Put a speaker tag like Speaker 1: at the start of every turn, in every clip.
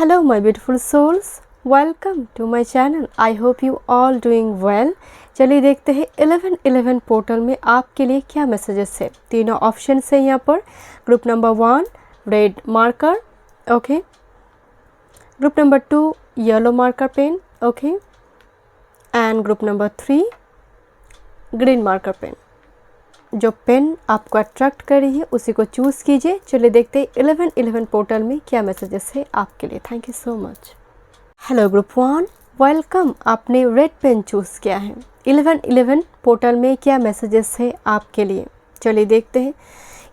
Speaker 1: Hello my beautiful souls, welcome to my channel. I hope you all doing well. चलिए देखते हैं 1111 portal में आपके लिए क्या मैसेजेस है। तीनों ऑप्शन है यहाँ पर। Group number 1 red marker, okay. Group number 2 yellow marker pen, okay. And group number 3 green marker pen. जो पेन आपको अट्रैक्ट कर रही है उसी को चूज़ कीजिए। चलिए देखते हैं 1111 पोर्टल में क्या मैसेजेस है आपके लिए। Thank you so much. Hello group 1, welcome. आपने रेड पेन चूज़ किया है। 1111 पोर्टल में क्या मैसेजेस है आपके लिए, चलिए देखते हैं।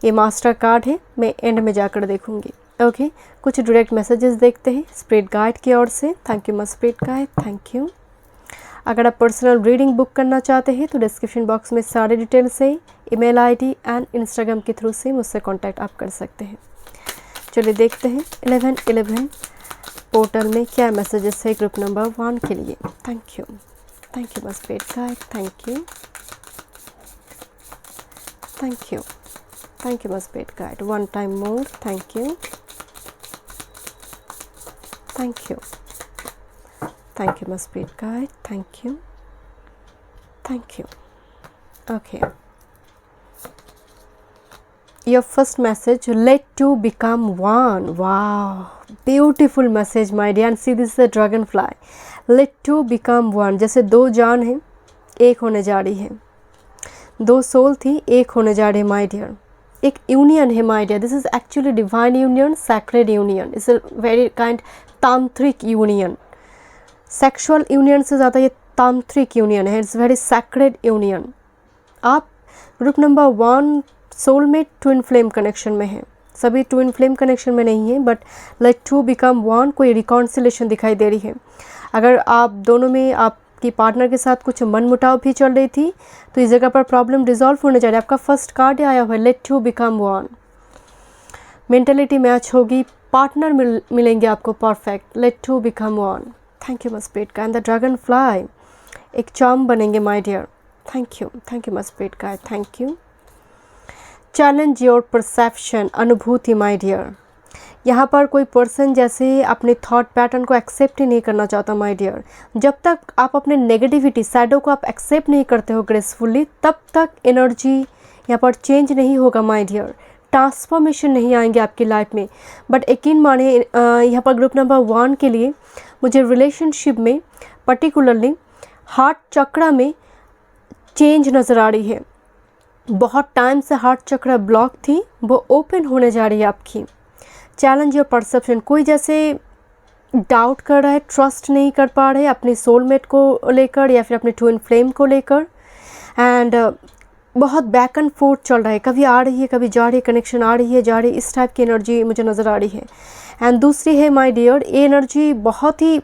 Speaker 1: ये मास्टर कार्ड है, मैं एंड में जाकर देखूंगी, ओके। कुछ डायरेक्ट मैसेजेस देखते हैं स्पिरिट गाइड की ओर से। Thank you my spirit guide, thank you. अगर आप पर्सनल रीडिंग बुक करना चाहते हैं तो डिस्क्रिप्शन बॉक्स में सारे डिटेल्स है। ईमेल आईडी एंड इंस्टाग्राम के थ्रू से मुझसे कांटेक्ट आप कर सकते हैं। चलिए देखते हैं 1111 पोर्टल में क्या मैसेजेस है ग्रुप नंबर 1 के लिए। Thank you my spirit guide, thank you my spirit guide. One time more, thank you my spirit guide, thank you. Okay, your first message, let two become one. Wow, beautiful message my dear. And see, this is a dragonfly. Let two become one. जैसे दो जान हैं एक होने जा रही है, दो सोल थी एक होने जा रही है my dear। एक यूनियन है my dear। This is actually divine union, sacred union. It's a very kind tantric union. Sexual union से ज़्यादा ये तांत्रिक यूनियन है। It's very sacred union. आप group number 1 soulmate twin flame connection में हैं। सभी ट्विन फ्लेम कनेक्शन में नहीं है, but let to become one कोई रिकॉन्सिलेशन दिखाई दे रही है। अगर आप दोनों में आपकी पार्टनर के साथ कुछ मनमुटाव भी चल रही थी तो इस जगह पर प्रॉब्लम रिजॉल्व होने जा रही है। आपका फर्स्ट कार्ड आया हुआ है let to become one. Mentality match होगी, पार्टनर मिलेंगे आपको perfect. Let to become one. Thank you my spirit guide. The dragonfly एक चार्म बनेंगे my dear. Thank you my spirit guide, thank you. Challenge your perception, अनुभूति my dear. यहाँ पर कोई person जैसे अपने थॉट पैटर्न को accept ही नहीं करना चाहता माय डियर। जब तक आप अपने नेगेटिविटी सैडो को आप एक्सेप्ट नहीं करते हो ग्रेसफुली, तब तक एनर्जी यहाँ पर चेंज नहीं होगा माय डियर। ट्रांसफॉर्मेशन नहीं आएंगे आपकी लाइफ में। बट यकीन माने यहाँ पर ग्रुप नंबर 1 के लिए मुझे रिलेशनशिप में पर्टिकुलरली हार्ट चक्रा में चेंज नज़र आ रही है। बहुत टाइम से हार्ट चक्रा ब्लॉक थी, वो ओपन होने जा रही है आपकी। चैलेंज योर परसेप्शन, कोई जैसे डाउट कर रहा है, ट्रस्ट नहीं कर पा रहे अपने सोलमेट को लेकर या फिर अपने ट्विन फ्लेम को लेकर। एंड बहुत बैक एंड फोर्थ चल रहा है, कभी आ रही है कभी जा रही है, कनेक्शन आ रही है जा रही है, इस टाइप की एनर्जी मुझे नज़र आ रही है। एंड दूसरी है माय डियर, ये एनर्जी बहुत ही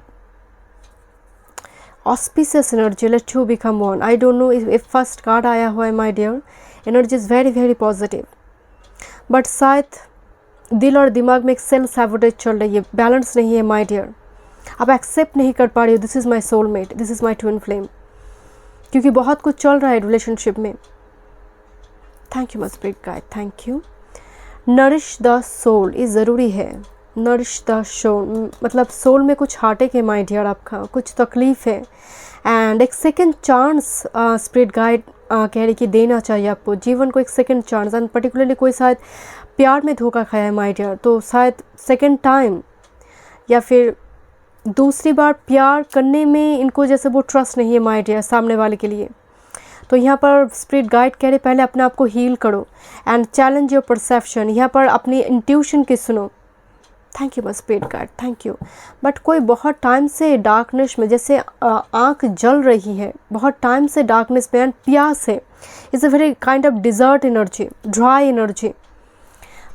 Speaker 1: auspicious energy. Let to become one. I don't know if first card आया हुआ है my dear. Energy is very very positive, but शायद दिल और दिमाग में एक सेल्फ सैबोटेज चल रही है, बैलेंस नहीं है माय डियर। आप एक्सेप्ट नहीं कर पा रही हो this is my soulmate, this is my twin flame, क्योंकि बहुत कुछ चल रहा है रिलेशनशिप में। Thank you my spirit guide, thank you. Nourish the soul, ये ज़रूरी है। नरिश द सोल मतलब सोल में कुछ हार्टेक है माय डियर, आपका कुछ तकलीफ़ है। एंड एक सेकेंड चांस स्पिरिट गाइड कह रही कि देना चाहिए आपको जीवन को एक सेकेंड चांस। एंड पर्टिकुलरली कोई शायद प्यार में धोखा खाया है माय डियर, तो शायद सेकेंड टाइम या फिर दूसरी बार प्यार करने में इनको जैसे वो ट्रस्ट नहीं है माय डियर सामने वाले के लिए। तो यहाँ पर स्पिरिट गाइड कह रहे पहले अपने आप को हील करो एंड चैलेंज योर परसेप्शन। यहाँ पर अपनी इंट्यूशन की सुनो। Thank you my spirit guide, thank you. But कोई बहुत टाइम से डार्कनेस में जैसे आँख जल रही है, बहुत टाइम से डार्कनेस में एंड प्यास है। It's a very kind of dessert energy, dry energy.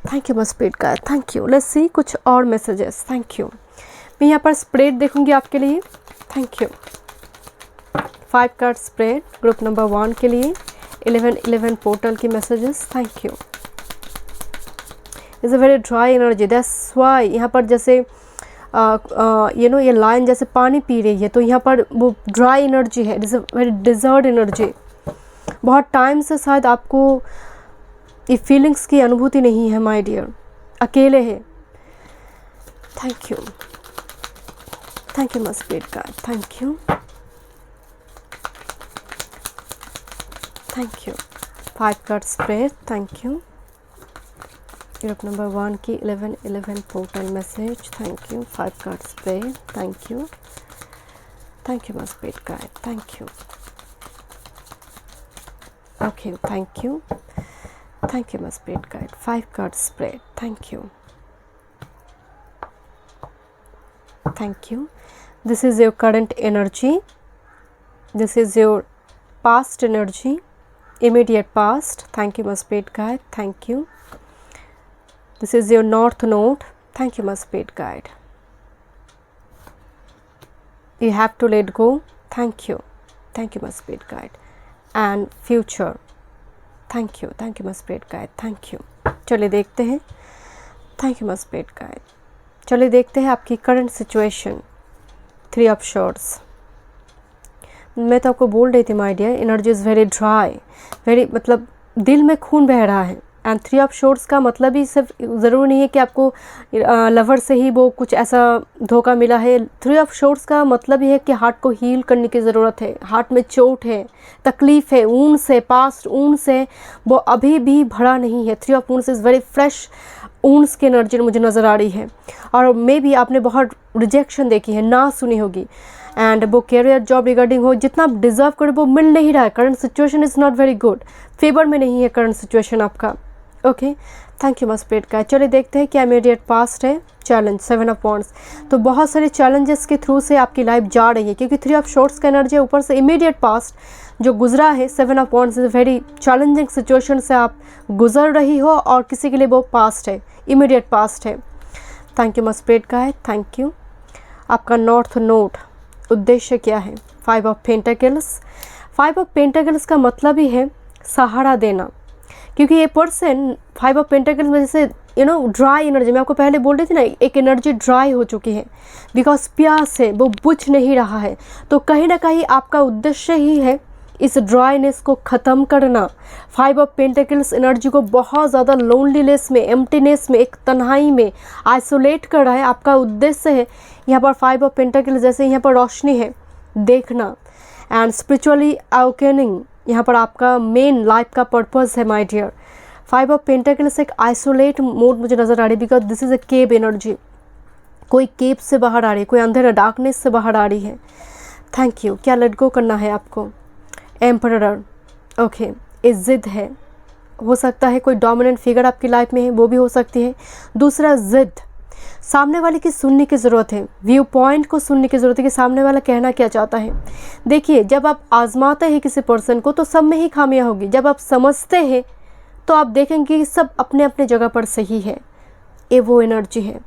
Speaker 1: Thank you my spirit guide, thank you. Let's see कुछ और मैसेजेस। Thank you. मैं यहाँ पर स्प्रेड देखूंगी आपके लिए। Thank you. 5 card spread group number 1 के लिए 1111 पोर्टल की messages. Thank you. Is a very dry energy, that's why यहाँ पर जैसे ये लाइन जैसे पानी पी रही है, तो यहाँ पर वो ड्राई एनर्जी है। Is a very desert energy. बहुत टाइम से शायद आपको ये फीलिंग्स की अनुभूति नहीं है माय डियर, अकेले है। Thank you. Thank you, my spirit guide. Thank you. Thank you. 5 card spread. Thank you. Europe number 1 की 1111 portal message. Thank you. 5 card spread. Thank you. Thank you, my spirit guide. Thank you. Okay, thank you. Thank you, my spirit guide. 5 card spread. Thank you. Thank you. This is your current energy. This is your past energy, immediate past. Thank you, my spirit guide. Thank you. This is your north node. Thank you, my spirit guide. You have to let go. Thank you. Thank you, my spirit guide. And future. Thank you. Thank you, my spirit guide. Thank you. चलिए देखते हैं. Thank you, my spirit guide. चलिए देखते हैं आपकी current situation. 3 of shorts. मैं तो आपको बोल रही थी my dear, energy is very dry, very मतलब दिल में खून बह रहा है. एंड 3 ऑफ शॉर्ट्स का मतलब ही सिर्फ ज़रूरी नहीं है कि आपको लवर से ही वो कुछ ऐसा धोखा मिला है. 3 ऑफ शॉर्ट्स का मतलब ही है कि हार्ट को हील करने की ज़रूरत है. हार्ट में चोट है, तकलीफ़ है, ऊन से, पास्ट ऊन से वो अभी भी भरा नहीं है. 3 ऑफ ऊन्स इज़ वेरी फ्रेश ऊन्स की एनर्जी मुझे नज़र आ रही है. और मे भी आपने बहुत रिजेक्शन देखी है, ना सुनी होगी. एंड वो कैरियर जॉब रिगार्डिंग हो, जितना आप डिज़र्व करें वो मिल नहीं रहा है. Current situation is not very good, favour में नहीं है करंट सिचुएशन आपका. Okay, thank you, my spirit का. चलिए देखते हैं क्या इमीडिएट पास्ट है. Challenge 7 of wands. तो बहुत सारे चैलेंजेस के थ्रू से आपकी लाइफ जा रही है, क्योंकि 3 ऑफ शॉर्ट्स का एनर्जी है. ऊपर से इमीडिएट पास्ट जो गुजरा है. 7 of wands is very challenging situation से आप गुजर रही हो, और किसी के लिए वो पास्ट है, इमीडिएट पास्ट है. थैंक यू, माय स्पिरिट का है. Thank you. आपका नॉर्थ नोड उद्देश्य क्या है? 5 ऑफ पेंटाकल्स. 5 ऑफ पेंटाकल्स का मतलब ही है सहारा देना, क्योंकि ये पर्सन 5 ऑफ पेंटाकल्स में जैसे ड्राई एनर्जी, मैं आपको पहले बोल रही थी ना, एक एनर्जी ड्राई हो चुकी है बिकॉज प्यास है, वो बुझ नहीं रहा है. तो कहीं ना कहीं आपका उद्देश्य ही है इस ड्राइनेस को ख़त्म करना. 5 ऑफ पेंटाकल्स एनर्जी को बहुत ज़्यादा लोनलीनेस में, एम्प्टीनेस में, एक तन्हाई में आइसोलेट कर रहा है. आपका उद्देश्य है यहाँ पर 5 ऑफ पेंटाकल्स जैसे यहाँ पर रोशनी है देखना, एंड स्पिरिचुअली अवेकनिंग यहाँ पर आपका मेन लाइफ का पर्पस है माय डियर. 5 ऑफ पेंटाकल्स एक आइसोलेट मोड मुझे नज़र आ रही है, because this is a cave energy. कोई केव से बाहर आ रही है, कोई अंधेरा डार्कनेस से बाहर आ रही है. Thank you. क्या लेट गो करना है आपको? एम्परर. ओके, ये जिद है. हो सकता है कोई डोमिनेंट फिगर आपकी लाइफ में है, वो भी हो सकती है. दूसरा जिद, सामने वाले की सुनने की ज़रूरत है, व्यू पॉइंट को सुनने की ज़रूरत है कि सामने वाला कहना क्या चाहता है. देखिए, जब आप आजमाते हैं किसी पर्सन को तो सब में ही खामियां होगी. जब आप समझते हैं तो आप देखेंगे कि सब अपने अपने जगह पर सही है. ये वो एनर्जी है.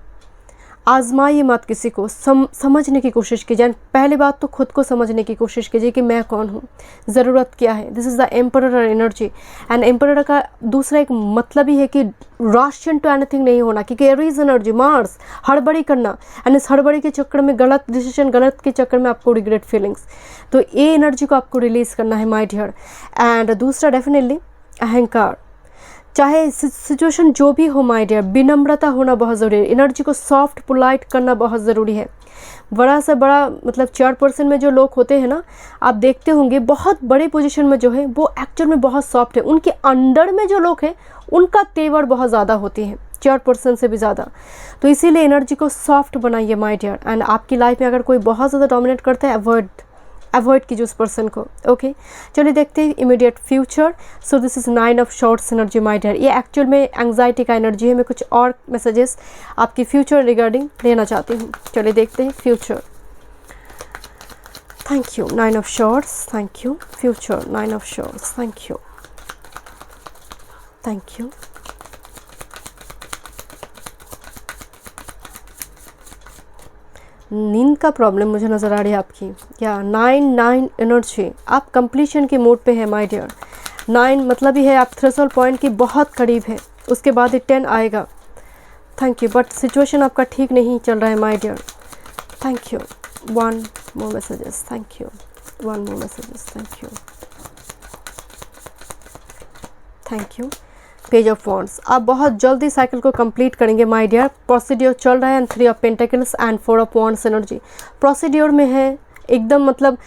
Speaker 1: आजमाइए मत किसी को, समझने की कोशिश कीजिए. पहली बात तो खुद को समझने की कोशिश कीजिए कि मैं कौन हूँ, ज़रूरत क्या है. This is the emperor energy. And emperor का दूसरा एक मतलब ही है कि रशियन टू एनीथिंग नहीं होना, क्योंकि एरीज एनर्जी, मार्स, हड़बड़ी करना, एंड इस हड़बड़ी के चक्कर में, गलत डिसीजन, गलत के चक्कर में आपको रिग्रेट फीलिंग्स. तो ये एनर्जी को आपको रिलीज़ करना है माय डियर. एंड दूसरा डेफिनेटली अहंकार. चाहे सिचुएशन जो भी हो माय डियर, विनम्रता होना बहुत ज़रूरी है. एनर्जी को सॉफ्ट पोलाइट करना बहुत ज़रूरी है. बड़ा से बड़ा मतलब चेयरपर्सन में जो लोग होते हैं ना, आप देखते होंगे बहुत बड़े पोजीशन में जो है वो एक्चुअल में बहुत सॉफ्ट है. उनके अंडर में जो लोग हैं उनका तेवर बहुत ज़्यादा होती है, चेयरपर्सन से भी ज़्यादा. तो इसीलिए एनर्जी को सॉफ्ट बनाइए माय डियर. एंड आपकी लाइफ में अगर कोई बहुत ज़्यादा डोमिनेट करता है, अवॉइड कीजिए उस पर्सन को. ओके, चलिए देखते हैं immediate future. So this is 9 of swords energy my dear. ये एक्चुअल में एंग्जाइटी का एनर्जी है. मैं कुछ और मैसेजेस आपकी फ्यूचर रिगार्डिंग लेना चाहती हूँ. चलिए देखते हैं future. Thank you. 9 of shorts. Thank you. Future 9 of shorts. Thank you. Thank you. नींद का प्रॉब्लम मुझे नज़र आ रही है आपकी. या 9 एनर्जी, आप कंप्लीशन के मोड पे है माय डियर. 9 मतलब ही है आप थ्रेशोल्ड पॉइंट की बहुत करीब है, उसके बाद ही 10 आएगा. Thank you. बट सिचुएशन आपका ठीक नहीं चल रहा है my dear. Thank you. 1 more messages. Thank you. 1 more messages. Thank you. Thank you. Page of wands, आप बहुत जल्दी साइकिल को कंप्लीट करेंगे माय डियर। प्रोसीड्योर चल रहा है and 3 of pentacles and 4 of wands energy procedure में है एकदम। मतलब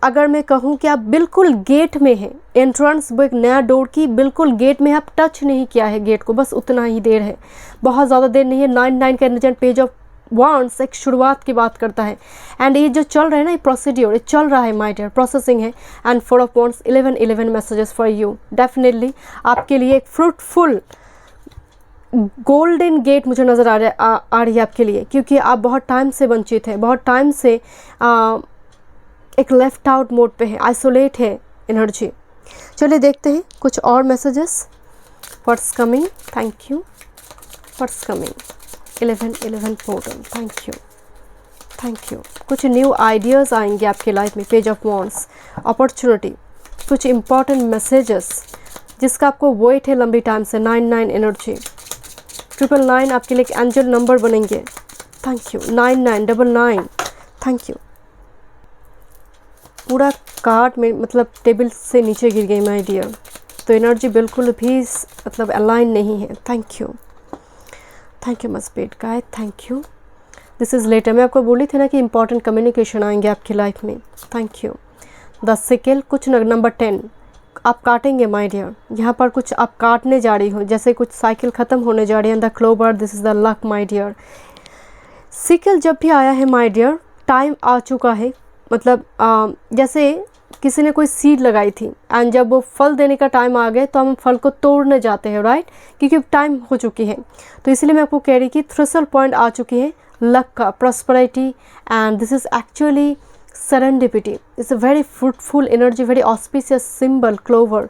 Speaker 1: अगर मैं कहूँ कि आप बिल्कुल गेट में हैं, एंट्रेंस वो एक नया डोर की बिल्कुल गेट में, आप टच नहीं किया है गेट को, बस उतना ही देर है, बहुत ज़्यादा देर नहीं है। 9 का एनर्जी, पेज ऑफ वॉन्ड्स एक शुरुआत की बात करता है एंड ये जो चल रहा है ना, ये प्रोसीड्योर ये चल रहा है माय डियर, प्रोसेसिंग है। And 4 of wands 11 messages for you, definitely आपके लिए एक फ्रूटफुल गोल्डन गेट मुझे नज़र आ रही है आपके लिए, क्योंकि आप बहुत टाइम से वंचित हैं, बहुत टाइम से एक लेफ्ट आउट मोड पे है, आइसोलेट है एनर्जी। चलिए देखते हैं कुछ और messages, what's coming. Thank you, what's coming 11 portal, thank you. कुछ न्यू आइडियाज़ आएंगे आपके लाइफ में, पेज ऑफ वॉन्ड्स अपॉर्चुनिटी, कुछ इंपॉर्टेंट मैसेजेस जिसका आपको वेट है लंबी टाइम से। 9 एनर्जी, 999 आपके लिए एक एंजल नंबर बनेंगे, थैंक यू। 9999, thank you. पूरा कार्ड में मतलब टेबल से नीचे गिर गई माय डियर, तो एनर्जी बिल्कुल भी मतलब अलाइन नहीं है। थैंक यू मस्पेट guide, thank you. This is letter, मैं आपको बोली थी ना कि इंपॉर्टेंट कम्युनिकेशन आएंगे आपकी लाइफ में। Thank you. द सिकल, कुछ नंबर 10 आप काटेंगे माय डियर, यहाँ पर कुछ आप काटने जा रही हो, जैसे कुछ साइकिल ख़त्म होने जा रही है। The clover, this is the luck my dear. Sickle जब भी आया है माय डियर, टाइम आ चुका है, मतलब जैसे किसी ने कोई सीड लगाई थी एंड जब वो फल देने का टाइम आ गया तो हम फल को तोड़ने जाते हैं, राइट, क्योंकि टाइम हो चुकी है। तो इसलिए मैं आपको कह रही कि थ्रेशोल्ड पॉइंट आ चुकी है लक का, prosperity, and this is actually serendipity. It's a very fruitful energy, very auspicious symbol clover.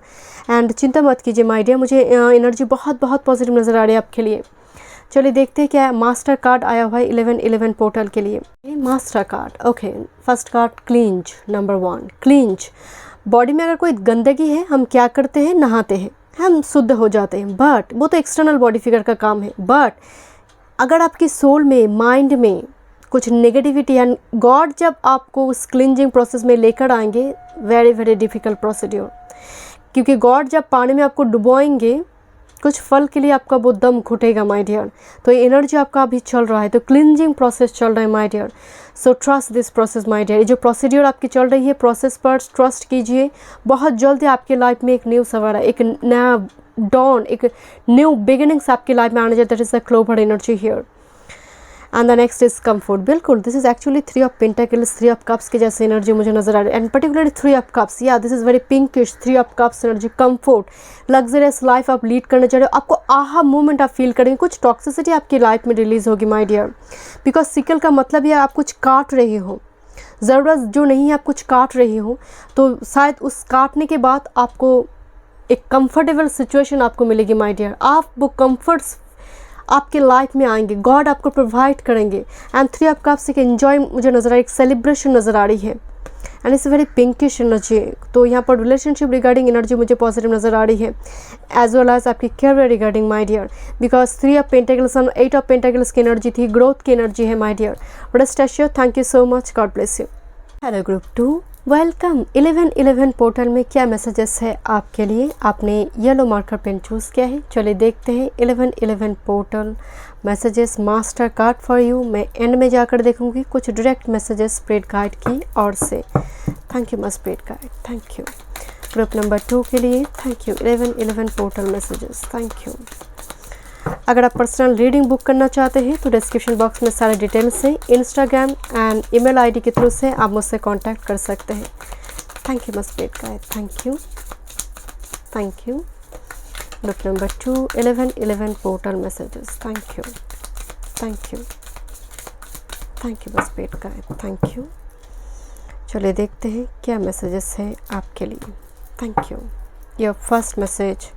Speaker 1: And चिंता मत कीजिए माय डियर, मुझे एनर्जी बहुत पॉजिटिव नज़र आ रही है आपके लिए। चलिए देखते हैं क्या मास्टर कार्ड आया हुआ है 11 पोर्टल के लिए। Master card, okay. First card cleanse, number 1 cleanse. Body में अगर कोई गंदगी है, हम क्या करते हैं, नहाते हैं, हम शुद्ध हो जाते हैं, बट वो तो एक्सटर्नल बॉडी फिगर का काम है। बट अगर आपकी सोल में, माइंड में कुछ नेगेटिविटी है, गॉड जब आपको उस क्लींजिंग प्रोसेस में लेकर आएंगे, वेरी डिफ़िकल्ट प्रोसीड्योर, क्योंकि गॉड जब पानी में आपको डुबोएंगे, कुछ फल के लिए आपका वो दम घुटेगा माय डियर। तो ये एनर्जी आपका अभी चल रहा है, तो क्लींजिंग प्रोसेस चल रहा है my dear. So trust this process my dear. ये जो प्रोसीड्योर आपकी चल रही है, प्रोसेस पर ट्रस्ट कीजिए। बहुत जल्दी आपकी लाइफ में एक न्यू सवेरा, एक नया डॉन, एक न्यू बिगिनिंग्स आपकी लाइफ में आने जाए। That is the clover energy here. And the next is comfort. बिल्कुल, this is actually 3 of pentacles, 3 of cups के जैसे एनर्जी मुझे नजर आ रही है, एंड पर्टिकुलरली 3 ऑफ कप्स। या this is very pinkish 3 of cups energy. Comfort, luxurious life आप लीड करने जा रहे हो, आपको आहा मूवमेंट आप फील करेंगे। कुछ टॉक्सिसिटी आपकी लाइफ में रिलीज होगी माय डियर, बिकॉज सिकल का मतलब यह आप कुछ काट रही हो, ज़रूरत जो नहीं है आप कुछ काट रही हो, तो शायद उस काटने के बाद आपको एक कंफर्टेबल सिचुएशन आपको मिलेगी माय डियर। आप वो कंफर्ट्स आपके लाइफ में आएंगे, गॉड आपको प्रोवाइड करेंगे। एंड 3 ऑफ कप्स एक एंजॉय मुझे नज़र आ रही है, एक सेलिब्रेशन नज़र आ रही है, and it's very pinkish energy. तो यहाँ पर रिलेशनशिप रिगार्डिंग एनर्जी मुझे पॉजिटिव नज़र आ रही है, एज वेल एज आपकी career regarding my dear, because 3 of pentacles और 8 ऑफ पेंटाकल्स की एनर्जी थी, ग्रोथ की एनर्जी है my dear. Rest assured, thank you so much, God bless you. Hello group 2, welcome. 11 portal में क्या मैसेजेस है आपके लिए? आपने येलो मार्कर पेन चूज़ किया है। चलिए देखते हैं 11 portal messages, master card for you. मैं एंड में जाकर देखूंगी कुछ डायरेक्ट मैसेजेस स्प्रेड गाइड की ओर से। Thank you must spread guide, thank you. Group number 2 के लिए thank you. 11 portal messages, thank you. अगर आप पर्सनल रीडिंग बुक करना चाहते हैं तो डिस्क्रिप्शन बॉक्स में सारे डिटेल्स हैं। इंस्टाग्राम एंड ईमेल आईडी के थ्रू से आप मुझसे कांटेक्ट कर सकते हैं। थैंक यू मस्पेट guide, thank you, thank you. Group number 2, 11 portal messages, thank you, thank you, thank you मस्पेट गाइड, थैंक यू। चलिए देखते हैं क्या मैसेजेस है आपके लिए। Thank you. Your first message,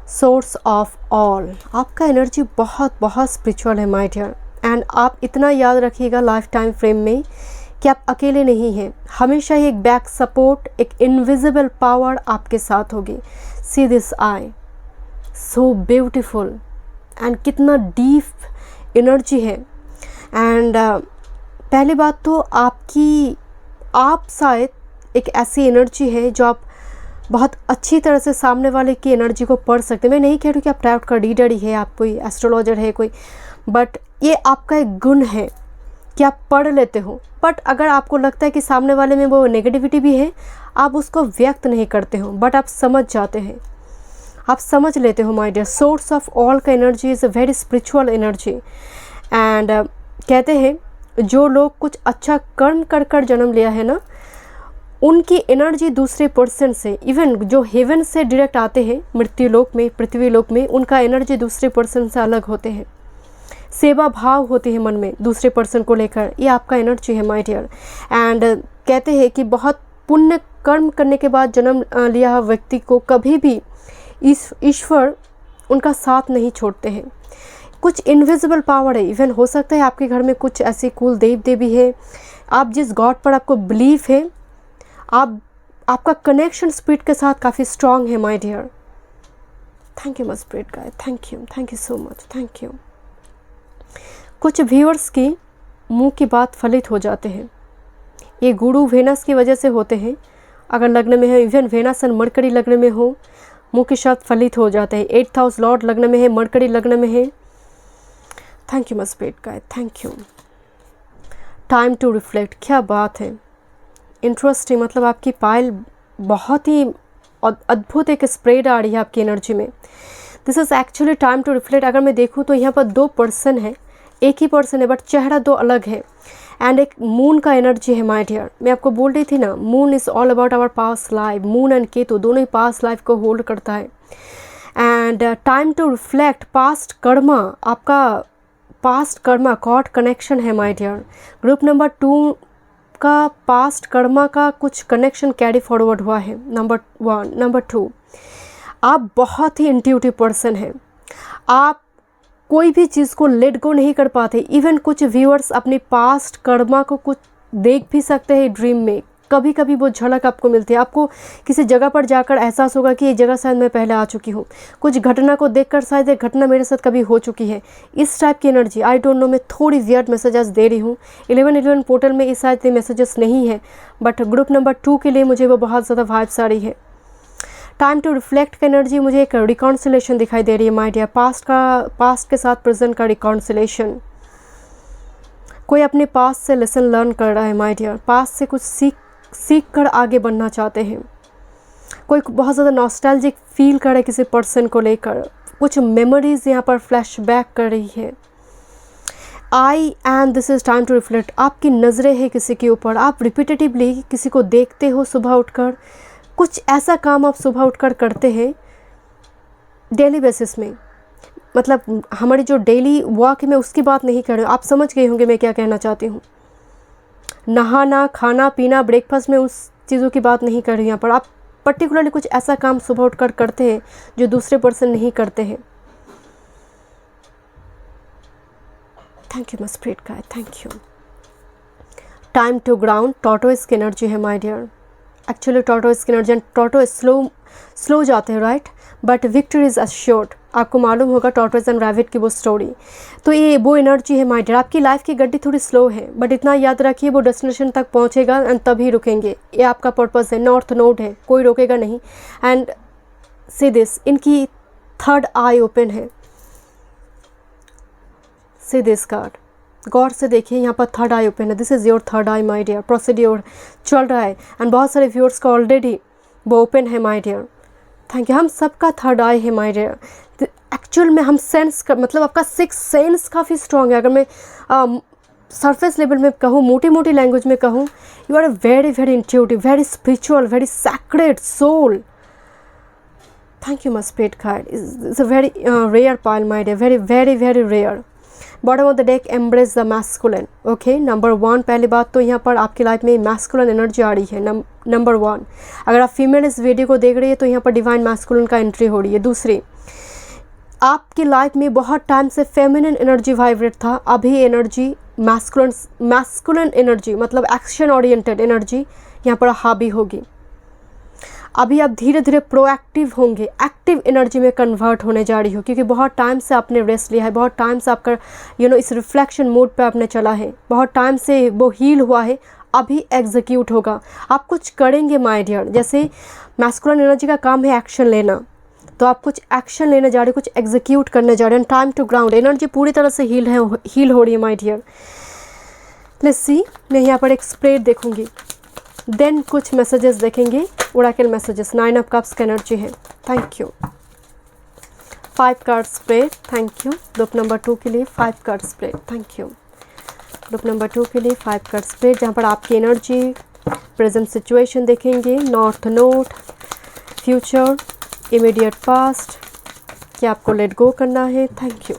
Speaker 1: source of all. आपका एनर्जी बहुत स्पिरिचुअल है माय डियर, एंड आप इतना याद रखिएगा लाइफ टाइम फ्रेम में कि आप अकेले नहीं हैं। हमेशा ही एक बैक सपोर्ट, एक इनविजिबल पावर आपके साथ होगी। See this I, so beautiful, and कितना डीप एनर्जी है। एंड पहली बात तो आप शायद एक ऐसी एनर्जी है जो आप बहुत अच्छी तरह से सामने वाले की एनर्जी को पढ़ सकते हैं। मैं नहीं कह रही कि आप टैरोट का रीडर ही है, आप कोई एस्ट्रोलॉजर है कोई, बट ये आपका एक गुण है कि आप पढ़ लेते हो। बट अगर आपको लगता है कि सामने वाले में वो नेगेटिविटी भी है, आप उसको व्यक्त नहीं करते हो, बट आप समझ जाते हैं, आप समझ लेते हो my dear. Source of all का energy is a very spiritual energy. And कहते हैं जो लोग कुछ अच्छा कर्म कर कर जन्म लिया है ना, उनकी एनर्जी दूसरे पर्सन से, इवन जो हेवन से डायरेक्ट आते हैं मृत्यु लोक में, पृथ्वी लोक में, उनका एनर्जी दूसरे पर्सन से अलग होते हैं। सेवा भाव होती है मन में दूसरे पर्सन को लेकर, ये आपका एनर्जी है माय डियर। एंड कहते हैं कि बहुत पुण्य कर्म करने के बाद जन्म लिया हुआ व्यक्ति को कभी भी ईश्वर उनका साथ नहीं छोड़ते हैं। कुछ इनविजिबल पावर है, इवन हो सकता है आपके घर में कुछ ऐसे कुल देव देवी है, आप जिस गॉड पर आपको बिलीव है, आपका कनेक्शन स्पिरिट के साथ काफ़ी स्ट्रांग है my dear. Thank you my spirit guide, thank you so much, thank you. कुछ व्यूअर्स की मुंह की बात फलित हो जाते हैं, ये गुरु वेनस की वजह से होते हैं। अगर लग्न में है, इवन वेनस एंड मरकरी लग्न में हो, मुंह के शब्द फलित हो जाते हैं। 8th हाउस लॉर्ड लग्न में है, मरकरी लग्न में है। Thank you my spirit guide, thank you. Time to reflect, क्या बात है, इंटरेस्टिंग। मतलब आपकी पायल बहुत ही अद्भुत एक स्प्रेड आ रही है आपकी एनर्जी में। This is actually time to reflect. अगर मैं देखूँ तो यहाँ पर 2 पर्सन है, एक ही पर्सन है बट चेहरा 2 अलग है। एंड एक मून का एनर्जी है माय डियर। मैं आपको बोल रही थी ना, moon is all about our past life. Moon and Ketu दोनों ही पास्ट लाइफ को होल्ड करता है। And time to reflect, past karma, आपका पास्ट कर्मा कॉर्ड कनेक्शन है माय डियर। ग्रुप नंबर 2 का पास्ट कर्मा का कुछ कनेक्शन कैरी फॉरवर्ड हुआ है। नंबर 1, नंबर 2, आप बहुत ही इंट्यूटिव पर्सन हैं। आप कोई भी चीज़ को लेट गो नहीं कर पाते। इवन कुछ व्यूअर्स अपनी पास्ट कर्मा को कुछ देख भी सकते हैं ड्रीम में, कभी कभी वो झलक आपको मिलती है। आपको किसी जगह पर जाकर एहसास होगा कि ये जगह शायद मैं पहले आ चुकी हूँ, कुछ घटना को देखकर शायद ये घटना मेरे साथ कभी हो चुकी है। इस टाइप की एनर्जी, आई डोंट नो, मैं थोड़ी वियर्ड मैसेजेस दे रही हूँ। 1111 पोर्टल में इस शायद ये मैसेजेस नहीं है, बट ग्रुप नंबर 2 के लिए मुझे वो बहुत ज़्यादा वाइब्स आ रही है। टाइम टू रिफ्लेक्ट का एनर्जी मुझे एक रिकॉन्सिलेशन दिखाई दे रही है माय डियर। पास्ट के साथ प्रेजेंट का रिकॉन्सिलेशन। कोई अपने पास्ट से लेसन लर्न कर रहा है माय डियर, पास्ट से कुछ सीख कर आगे बढ़ना चाहते हैं। कोई बहुत ज़्यादा नॉस्टैल्जिक फील कर रहा है किसी पर्सन को लेकर, कुछ मेमोरीज यहाँ पर फ्लैशबैक कर रही है। This is time to reflect. आपकी नज़रें हैं किसी के ऊपर, आप रिपीटेटिवली किसी को देखते हो सुबह उठकर, कुछ ऐसा काम आप सुबह उठकर करते हैं डेली बेसिस में। मतलब हमारी जो डेली वॉक है, मैं उसकी बात नहीं कर रही हूँ, आप समझ गए होंगे मैं क्या कहना चाहती हूँ। नहाना, खाना पीना, ब्रेकफास्ट में उस चीज़ों की बात नहीं कर रही हूँ यहाँ पर। आप पर्टिकुलरली कुछ ऐसा काम सुबह उठकर करते हैं जो दूसरे पर्सन नहीं करते हैं। Thank you my spirit guide, thank you. Time to ground, tortoise की एनर्जी है माय डियर। एक्चुअली टॉर्टोइस की एनर्जी, एंड टॉर्टोइस स्लो जाते हैं right, but victory is assured. आपको मालूम होगा टॉर्टोइस एंड रैबिट की वो स्टोरी, तो ये वो एनर्जी है माय डियर। आपकी लाइफ की गड्डी थोड़ी स्लो है, बट इतना याद रखिए वो डेस्टिनेशन तक पहुंचेगा एंड तभी रुकेंगे। ये आपका पर्पस है, नॉर्थ नोड है, कोई रोकेगा नहीं। एंड सी दिस, इनकी 3rd आई ओपन है। सी दिस कार्ड, गौर से देखिए, यहाँ पर 3rd आई ओपन है। This is your 3rd eye my dear. Procedure चल रहा है एंड बहुत सारे व्यूअर्स का ऑलरेडी वो ओपन है माय डियर। Thank you. हम सबका 3rd आई है माय डियर। एक्चुअल में हम सेंस का, मतलब आपका 6th सेंस काफ़ी स्ट्रॉन्ग है। अगर मैं सरफेस लेवल में कहूँ, मोटी मोटी लैंग्वेज में कहूँ, you are a very very intuitive, very spiritual, very sacred soul. Thank you my spirit guide. It's a very rare pile my dear, very very very rare. Bottom of the deck, embrace the masculine. Okay, number 1, पहली बात तो यहाँ पर आपकी life में masculine energy आ रही है। नंबर 1, अगर आप फीमेल इस वीडियो को देख रही है तो यहाँ पर डिवाइन मैस्कुलिन का एंट्री हो रही है। दूसरी, आपकी लाइफ में बहुत टाइम से फेमिनिन एनर्जी वाइब्रेट था, अभी एनर्जी मैस्कुलिन एनर्जी, मतलब एक्शन ओरिएंटेड एनर्जी यहाँ पर हावी होगी। अभी आप धीरे धीरे प्रोएक्टिव होंगे, एक्टिव एनर्जी में कन्वर्ट होने जा रही हो, क्योंकि बहुत टाइम से आपने रेस्ट लिया है, बहुत टाइम से आपका इस रिफ्लेक्शन मोड पे आपने चला है, बहुत टाइम से वो हील हुआ है, अभी एग्जीक्यूट होगा। आप कुछ करेंगे माय डियर। जैसे मैस्कुलिन एनर्जी का काम है एक्शन लेना, तो आप कुछ एक्शन लेने जा रहे हो, कुछ एग्जीक्यूट करने जा रहे हैं। टाइम टू ग्राउंड, एनर्जी पूरी तरह से हील हो रही है माय डियर। लेट्स सी, मैं यहाँ पर एक स्प्रेड देखूंगी, देन कुछ मैसेजेस देखेंगे, ओरेकल मैसेजेस। 9 ऑफ कप्स का एनर्जी है। Thank you. 5 card spread, thank you. Group number 2 के लिए 5 card spread, thank you. Group number 2 के लिए 5 कार्ड स्प्रेड, जहाँ पर आपकी एनर्जी, प्रेजेंट सिचुएशन देखेंगे, north note, future, immediate past, क्या आपको लेट गो करना है। थैंक यू,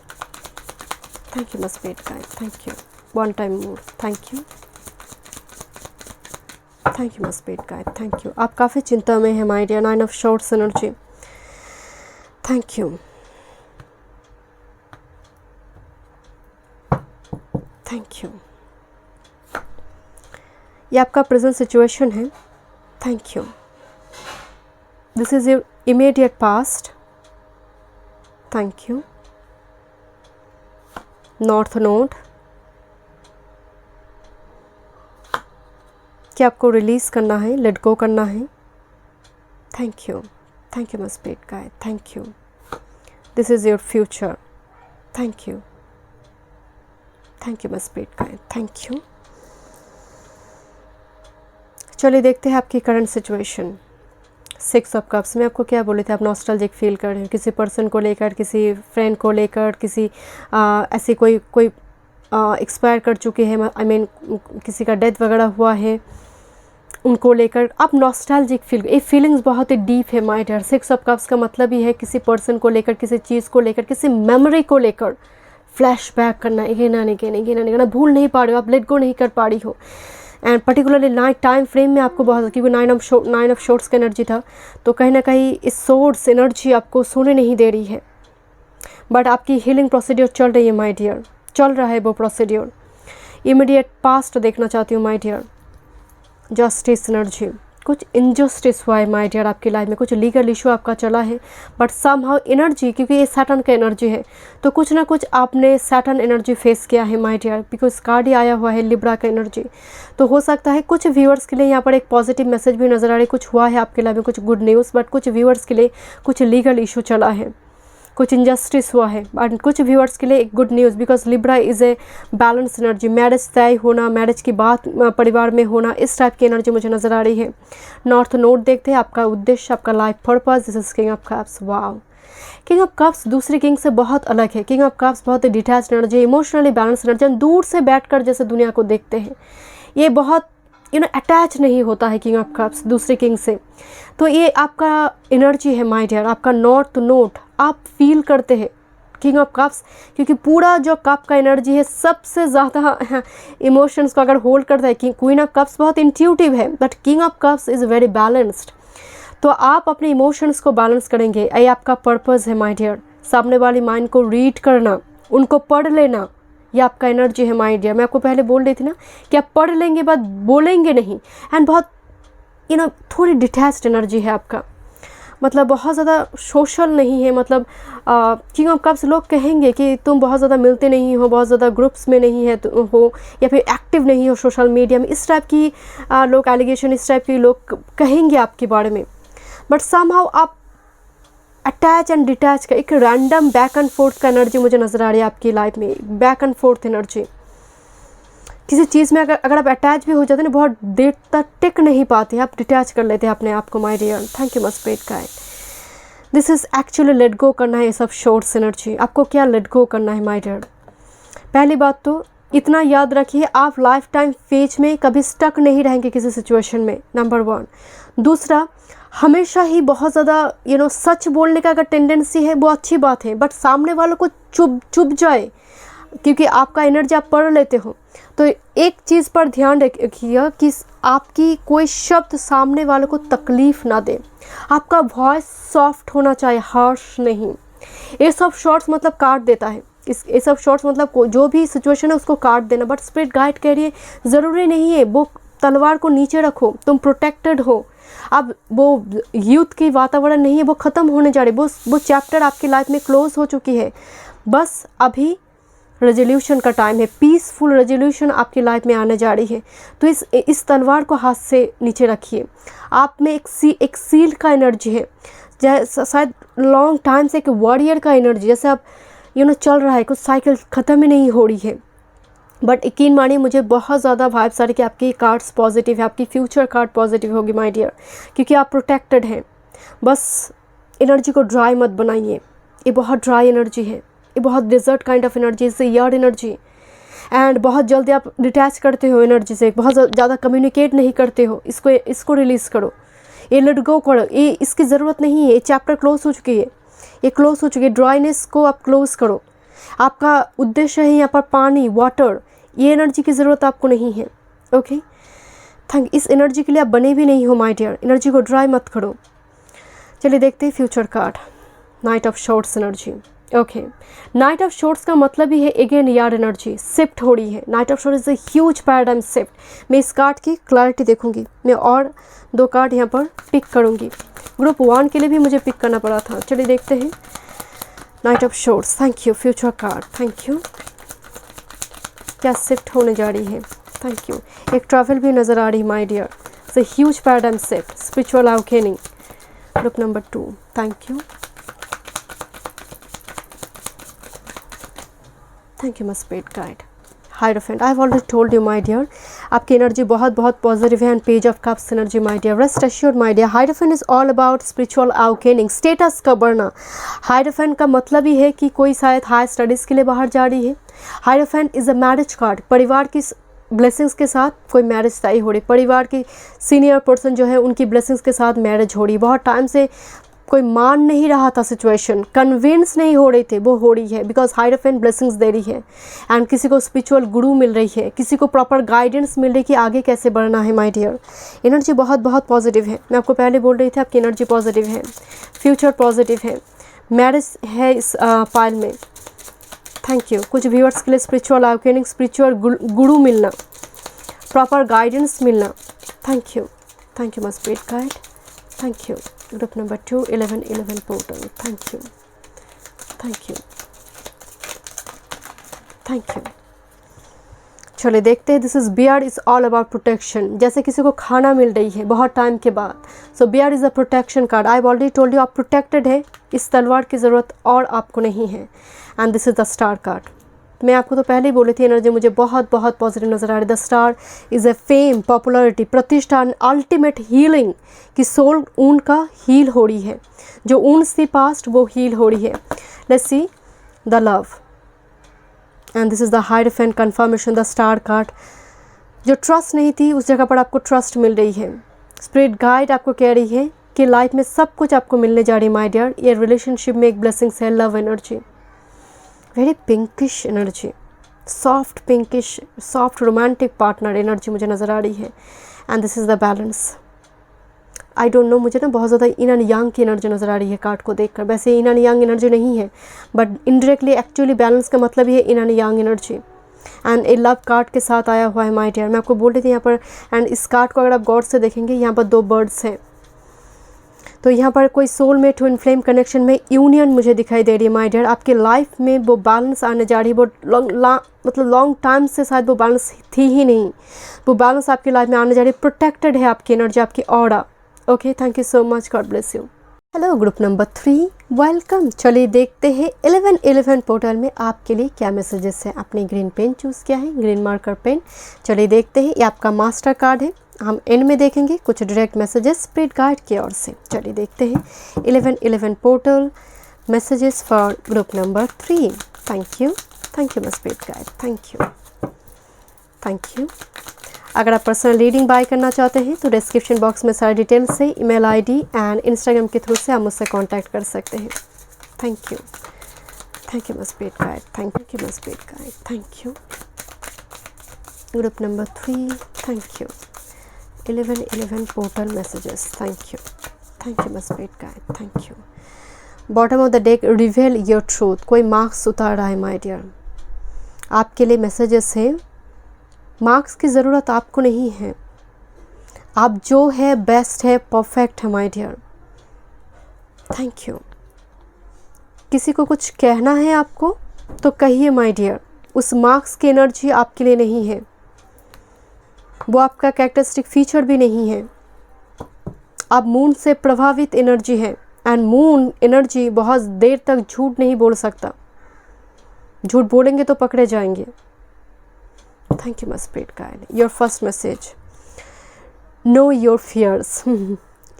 Speaker 1: थैंक यू मस्पेट guide, thank you. 1 time move, thank you, thank you मस्पेट गाइड, थैंक यू। आप काफ़ी चिंता में हैं my dear. 9 of swords energy, thank you, thank you. ये आपका प्रेजेंट सिचुएशन है, thank you. This is your immediate past, thank you. North node, क्या आपको रिलीज करना है, लेट गो करना है। थैंक यू, थैंक यू मस्पेट guide, thank you. This is your future, thank you, thank you मस्पेट guide, thank you. चलिए देखते हैं आपकी करंट सिचुएशन। 6 ऑफ कप्स में आपको क्या बोले थे, आप नॉस्टैल्जिक फील कर रहे हैं किसी पर्सन को लेकर, किसी फ्रेंड को लेकर, किसी ऐसी कोई एक्सपायर कर चुके हैं, आई मीन किसी का डेथ वगैरह हुआ है, उनको लेकर आप नॉस्टैल्जिक फील, ये फीलिंग्स बहुत ही डीप है माय डियर। 6 ऑफ कप्स का मतलब ही है किसी पर्सन को लेकर, किसी चीज़ को लेकर, किसी मेमोरी को लेकर फ्लैश बैक करना, ये नहीं करना, भूल नहीं पा रहे हो आप, लेट गो नहीं कर पा रही हो। And particularly night time frame में आपको बहुत, क्योंकि 9 ऑफ शॉर्ट्स का एनर्जी था, तो कहीं ना कहीं इस सोर्स एनर्जी आपको सोने नहीं दे रही है। बट आपकी हीलिंग प्रोसीड्योर चल रही है माय डियर, चल रहा है वो प्रोसीड्योर। इमीडिएट पास्ट देखना चाहती हूँ माय डियर। जस्टिस एनर्जी, कुछ इनजस्टिस हुआ है माय डियर आपकी लाइफ में, कुछ लीगल इशू आपका चला है, बट समहाउ एनर्जी, क्योंकि ये सैटर्न का एनर्जी है, तो कुछ ना कुछ आपने सैटर्न एनर्जी फेस किया है माय डियर, बिकॉज कार्ड ही आया हुआ है लिब्रा का एनर्जी। तो हो सकता है कुछ व्यूअर्स के लिए यहाँ पर एक पॉजिटिव मैसेज भी नज़र आ रहा है, कुछ हुआ है आपके लाइफ में, कुछ गुड न्यूज़, बट कुछ व्यूअर्स के लिए कुछ लीगल इशू चला है, कुछ इनजस्टिस हुआ है। बट कुछ व्यूअर्स के लिए एक good news, because Libra is a balance energy, marriage तय होना, मैरिज की बात परिवार में होना, इस टाइप की एनर्जी मुझे नज़र आ रही है। नॉर्थ नोट देखते हैं, आपका उद्देश्य, आपका life purpose. This is king of cups. Wow, king of cups दूसरी किंग से बहुत अलग है। किंग ऑफ कप्स बहुत ही detached energy, emotionally balance energy. हम दूर से बैठकर जैसे दुनिया को देखते हैं, ये बहुत अटैच नहीं होता है किंग ऑफ कप्स दूसरे किंग से। तो ये आपका एनर्जी है माय डियर, आपका नॉर्थ नोट आप फील करते हैं किंग ऑफ कप्स, क्योंकि पूरा जो कप का एनर्जी है सबसे ज़्यादा इमोशंस को अगर होल्ड करता है। क्वीन ऑफ कप्स बहुत इंट्यूटिव है, but king of cups is very balanced. तो आप अपने इमोशंस को बैलेंस करेंगे, ये आपका पर्पस है माय डियर। सामने वाली माइंड को रीड करना, उनको पढ़ लेना, ये आपका एनर्जी है माय डियर। मैं आपको पहले बोल रही थी ना कि आप पढ़ लेंगे बट बोलेंगे नहीं, एंड बहुत थोड़ी डिटैच्ड एनर्जी है आपका, मतलब बहुत ज़्यादा सोशल नहीं है। मतलब किंग ऑफ कप्स लोग कहेंगे कि तुम बहुत ज़्यादा मिलते नहीं हो, बहुत ज़्यादा ग्रुप्स में नहीं है हो, या फिर एक्टिव नहीं हो सोशल मीडिया में, इस टाइप की लोग एलिगेशन, इस टाइप के लोग कहेंगे आपके बारे में। बट समहाउ आप अटैच एंड डिटैच का एक रैंडम बैक एंड फोर्थ का एनर्जी मुझे नज़र आ रही है आपकी लाइफ में, बैक एंड फोर्थ एनर्जी। किसी चीज़ में अगर आप अटैच भी हो जाते हैं ना, बहुत देर तक टिक नहीं पाते, आप डिटैच कर लेते हैं अपने आप को माय डियर। थैंक यू मस्पेट guide. This is actually let go करना है ये सब शॉर्ट्स एनर्जी। आपको क्या लेट गो करना है माय डियर? पहली बात तो इतना याद रखिए, आप लाइफ टाइम फेज में कभी स्टक नहीं रहेंगे किसी सिचुएशन में, नंबर 1। दूसरा, हमेशा ही बहुत ज़्यादा सच बोलने का अगर टेंडेंसी है वो अच्छी बात है, बट सामने वालों को चुभ जाए, क्योंकि आपका एनर्जी आप पढ़ लेते हो। तो एक चीज़ पर ध्यान रखिए कि आपकी कोई शब्द सामने वालों को तकलीफ़ ना दे। आपका वॉइस सॉफ्ट होना चाहिए, हार्श नहीं। ये सब शॉर्ट्स मतलब काट देता है, ये सब शॉर्ट्स मतलब जो भी सिचुएशन है उसको काट देना। बट स्पिरिट गाइड कह रही है ज़रूरी नहीं है, वो तलवार को नीचे रखो, तुम प्रोटेक्टेड हो। अब वो यूथ की वातावरण नहीं है, वो ख़त्म होने जा रही है, वो चैप्टर आपकी लाइफ में क्लोज हो चुकी है। बस अभी रेजोल्यूशन का टाइम है, पीसफुल रेजोल्यूशन आपकी लाइफ में आने जा रही है। तो इस तलवार को हाथ से नीचे रखिए। आप में एक सील का एनर्जी है, जैसे शायद लॉन्ग टाइम से एक वॉरियर का एनर्जी, जैसे आप चल रहा है, कुछ साइकिल ख़त्म ही नहीं हो रही है। बट यकीन मानिए मुझे बहुत ज़्यादा वाइब्स आ रही कि आपकी कार्ड्स पॉजिटिव है, आपकी फ्यूचर कार्ड पॉजिटिव होगी माय डियर, क्योंकि आप प्रोटेक्टेड हैं। बस एनर्जी को ड्राई मत बनाइए, ये बहुत ड्राई एनर्जी है, ये बहुत डिजर्ट काइंड ऑफ एनर्जी, इससे यार्ड एनर्जी, एंड बहुत जल्दी आप डिटैच करते हो एनर्जी से, बहुत ज़्यादा कम्युनिकेट नहीं करते हो। इसको रिलीज़ करो, ये लेट गो करो, ये इसकी ज़रूरत नहीं है, ये चैप्टर क्लोज हो चुकी है, ये क्लोज हो चुकी है। ड्राइनेस को आप क्लोज करो। आपका उद्देश्य है यहाँ पर पानी, वाटर, ये एनर्जी की ज़रूरत आपको नहीं है। ओके, थैंक, इस एनर्जी के लिए आप बने भी नहीं हो माय डियर, एनर्जी को ड्राई मत करो। चलिए देखते हैं future card, night of swords energy. Okay, night of shorts का मतलब ही है अगेन यार्ड एनर्जी, शिफ्ट हो रही है। Night of shorts is a huge paradigm shift. मैं इस कार्ड की क्लैरिटी देखूंगी, मैं और 2 कार्ड यहाँ पर पिक करूंगी। ग्रुप 1 के लिए भी मुझे पिक करना पड़ा था। चलिए देखते हैं night of shorts. Thank you future card, thank you. क्या शिफ्ट होने जा रही है? Thank you. एक ट्रैवल भी नज़र आ रही है my dear, it's a huge paradigm shift, spiritual awakening. Group number 2, thank you, thank you my spirit guide. Hierophant, I have already told you my dear, आपकी एनर्जी बहुत बहुत पॉजिटिव है। And page of cups energy my dear, rest assured my dear. Hierophant is all about spiritual awakening, status का बढ़ना। Hierophant का मतलब ही है कि कोई शायद हाई स्टडीज़ के लिए बाहर जा रही है। Hierophant is a marriage card, परिवार की ब्लेसिंग्स के साथ कोई मैरिज तय हो रही, परिवार की सीनियर पर्सन जो है उनकी ब्लेसिंग्स के साथ मैरिज हो रही। बहुत टाइम से कोई मान नहीं रहा था, सिचुएशन कन्विंस नहीं हो रही थी, वो हो रही है बिकॉज हायरोफेंट ब्लेसिंग्स दे रही है। एंड किसी को स्पिरिचुअल गुरु मिल रही है, किसी को प्रॉपर गाइडेंस मिल रही है कि आगे कैसे बढ़ना है माय डियर। एनर्जी बहुत बहुत पॉजिटिव है, मैं आपको पहले बोल रही थी आपकी एनर्जी पॉजिटिव है, फ्यूचर पॉजिटिव है, मैरिज है इस पाइल में। Thank you. कुछ व्यूअर्स के लिए स्पिरिचुअल अवेकनिंग, स्पिरिचुअल गुरु मिलना, प्रॉपर गाइडेंस मिलना। Thank you, thank you my spirit guide, thank you. Group number 2, 1111 portal, thank you, thank you, thank you. चलिए देखते हैं, this is beard is all about protection, जैसे किसी को खाना मिल रही है बहुत टाइम के बाद। So beard is a protection card. I have already told you आप प्रोटेक्टेड है, इस तलवार की ज़रूरत और आपको नहीं है। And this is the star card. मैं आपको तो पहले ही बोली थी एनर्जी मुझे बहुत बहुत पॉजिटिव नज़र आ रही है। The star is a fame, popularity, प्रतिष्ठा, अल्टीमेट हीलिंग, कि सोल ऊन का हील हो रही है, जो ऊन से पास्ट वो हील हो रही है। Let's see the love, and this is the hierophant confirmation, the star card. जो ट्रस्ट नहीं थी उस जगह पर आपको ट्रस्ट मिल रही है। स्पिरिट गाइड आपको कह रही है कि लाइफ में सब कुछ आपको मिलने जा रही है माय डियर। ये रिलेशनशिप में एक ब्लेसिंग्स है, love energy, very pinkish energy, soft pinkish, soft romantic partner energy मुझे नज़र आ रही है। And this is the balance. I don't no, मुझे ना बहुत ज़्यादा इन एंड यांग की एनर्जी नज़र आ रही है कार्ड को देखकर। वैसे इन एंड यांग एनर्जी नहीं है, बट इनडायरेक्टली एक्चुअली बैलेंस का मतलब ही है in and yang energy. And A love card के साथ आया हुआ है माय डियर। मैं आपको बोल रही थी यहाँ पर, एंड इस कार्ड को अगर आप गॉड से देखेंगे यहाँ पर 2 बर्ड्स हैं, तो यहाँ पर कोई सोलमेट ट्विन फ्लेम कनेक्शन में यूनियन मुझे दिखाई दे रही है माय डियर। आपके लाइफ में वो बैलेंस आने जा रही है, वो लॉन्ग टाइम से शायद वो बैलेंस थी ही नहीं, वो बैलेंस आपकी लाइफ में आने जा रही है। प्रोटेक्टेड है आपकी एनर्जी, आपकी aura. Okay, thank you so much, God bless you. Hello group number 3, welcome. चलिए देखते हैं 1111 पोर्टल में आपके लिए क्या मैसेजेस हैं। आपने ग्रीन पेन चूज़ किया है, ग्रीन मार्कर पेन। चलिए देखते हैं, ये आपका मास्टर कार्ड है, हम एंड में देखेंगे कुछ डायरेक्ट मैसेजेस स्पिरिट गाइड की ओर से। चलिए देखते हैं 1111 portal messages for group number 3। Thank you my spirit guide, thank you. अगर आप पर्सनल रीडिंग बाय करना चाहते हैं तो डिस्क्रिप्शन बॉक्स में सारी डिटेल्स से ईमेल आईडी एंड इंस्टाग्राम के थ्रू से आप मुझसे कांटेक्ट कर सकते हैं। Thank you my spirit guide, thank you my spirit guide, thank you. Group number 3, thank you. 1111 portal messages, thank you my spirit guide, thank you. Bottom of the deck, reveal your truth. कोई marks उतार रहा है my dear, आपके लिए messages हैं। Marks की ज़रूरत आपको नहीं है, आप जो है बेस्ट है, परफेक्ट है माय डियर। Thank you. किसी को कुछ कहना है आपको तो कहिए माय डियर, उस मार्क्स की एनर्जी आपके लिए नहीं है, वो आपका कैरेक्टरिस्टिक फीचर भी नहीं है। आप मून से प्रभावित एनर्जी है, एंड मून एनर्जी बहुत देर तक झूठ नहीं बोल सकता, झूठ बोलेंगे तो पकड़े जाएंगे। Thank you my spirit guide. Your first message, know your fears.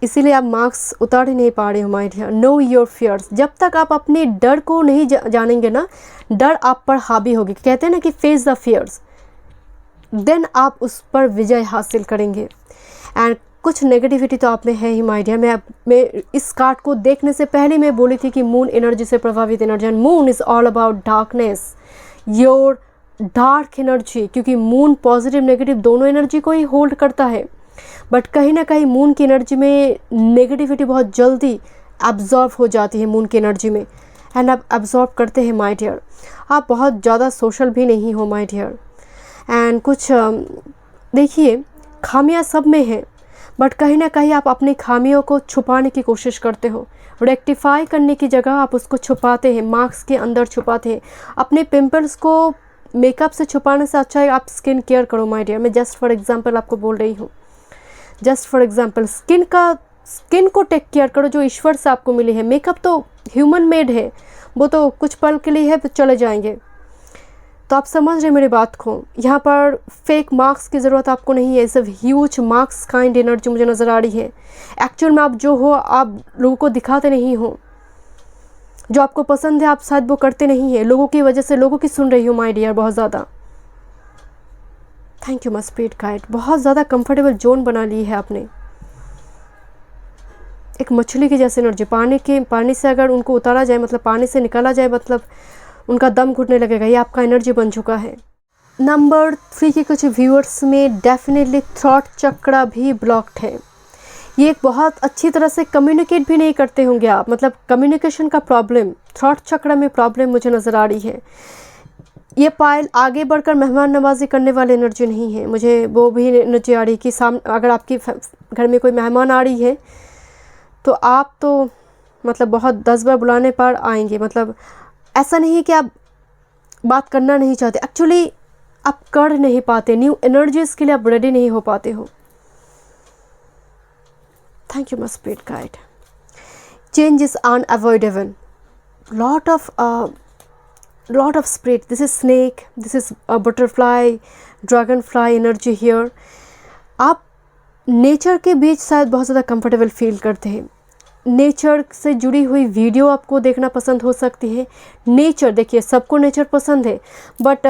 Speaker 1: इसीलिए आप मार्क्स उतार ही नहीं पा रहे हो my dear. Know your fears, जब तक आप अपने डर को नहीं जानेंगे ना, डर आप पर हावी होगी। कहते हैं ना कि फेस द फियर्स, देन आप उस पर विजय हासिल करेंगे। एंड कुछ नेगेटिविटी तो आप में है ही माय डियर। मैं इस कार्ड को देखने से पहले मैं बोली थी कि मून एनर्जी से प्रभावित energy, and moon is all about darkness, your dark energy, क्योंकि मून पॉजिटिव नेगेटिव दोनों एनर्जी को ही होल्ड करता है। बट कहीं ना कहीं मून की एनर्जी में नेगेटिविटी बहुत जल्दी एब्जॉर्ब हो जाती है मून की एनर्जी में, एंड आप एब्जॉर्ब करते हैं माय डियर। आप बहुत ज़्यादा सोशल भी नहीं हो माय डियर, एंड कुछ देखिए खामियां सब में हैं, बट कहीं ना कहीं आप अपनी खामियों को छुपाने की कोशिश करते हो। रेक्टिफाई करने की जगह आप उसको छुपाते हैं, मार्क्स के अंदर छुपाते हैं। अपने पिंपल्स को मेकअप से छुपाने से अच्छा है आप स्किन केयर करो माय डियर। मैं जस्ट फॉर एग्जांपल आपको बोल रही हूँ, जस्ट फॉर एग्जांपल स्किन को टेक केयर करो जो ईश्वर से आपको मिली है। मेकअप तो ह्यूमन मेड है, वो तो कुछ पल के लिए है फिर चले जाएंगे। तो आप समझ रहे मेरी बात को, यहाँ पर फेक मार्क्स की ज़रूरत आपको नहीं है। सिर्फ ह्यूज मार्क्स काइंड एनर्जी मुझे नज़र आ रही है। एक्चुअल में आप जो हो आप लोगों को दिखाते नहीं हो, जो आपको पसंद है आप शायद वो करते नहीं है, लोगों की वजह से लोगों की सुन रही हो माय डियर बहुत ज़्यादा। Thank you my spirit guide. बहुत ज़्यादा कंफर्टेबल जोन बना ली है आपने, एक मछली की जैसे एनर्जी। पानी से अगर उनको उतारा जाए, मतलब पानी से निकाला जाए, मतलब उनका दम घुटने लगेगा, ये आपका एनर्जी बन चुका है। नंबर 3 के कुछ व्यूअर्स में डेफिनेटली थ्रॉट चक्रा भी ब्लॉक्ड है। ये एक बहुत अच्छी तरह से कम्युनिकेट भी नहीं करते होंगे आप, मतलब कम्युनिकेशन का प्रॉब्लम, थ्रॉट चक्रा में प्रॉब्लम मुझे नज़र आ रही है। ये पायल आगे बढ़कर मेहमान नवाजी करने वाली एनर्जी नहीं है, मुझे वो भी एनर्जी आ रही है कि अगर आपके घर में कोई मेहमान आ रही है तो आप तो मतलब बहुत 10 बार बुलाने पर आएंगे। मतलब ऐसा नहीं है कि आप बात करना नहीं चाहते, एक्चुअली आप कर नहीं पाते, न्यू एनर्जीज के लिए आप रेडी नहीं हो पाते हो। Thank you my spirit guide. Change is unavoidable, lot of spirit, this is snake, this is a butterfly, dragonfly energy here। आप नेचर के बीच शायद बहुत ज़्यादा कंफर्टेबल फील करते हैं। नेचर से जुड़ी हुई वीडियो आपको देखना पसंद हो सकती है। नेचर देखिए, सबको नेचर पसंद है, बट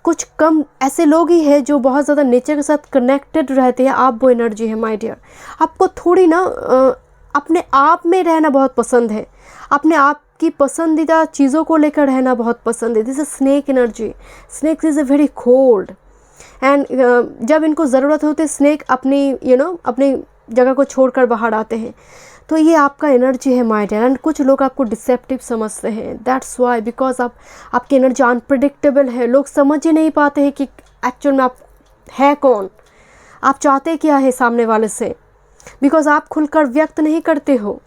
Speaker 1: कुछ कम ऐसे लोग ही हैं जो बहुत ज़्यादा नेचर के साथ कनेक्टेड रहते हैं। आप वो एनर्जी है माय डियर। आपको थोड़ी ना अपने आप में रहना बहुत पसंद है, अपने आप की पसंदीदा चीज़ों को लेकर रहना बहुत पसंद है। This is snake energy. Snake is a very cold, and जब इनको ज़रूरत होती है स्नेक अपनी अपनी जगह को छोड़कर बाहर आते हैं। तो ये आपका एनर्जी है माय डियर। एंड कुछ लोग आपको डिसेप्टिव समझते हैं, दैट्स वाई, बिकॉज आपकी एनर्जी अनप्रिडिक्टेबल है। लोग समझ ही नहीं पाते हैं कि एक्चुअल में आप है कौन, आप चाहते क्या है सामने वाले से, बिकॉज आप खुलकर व्यक्त नहीं करते हो।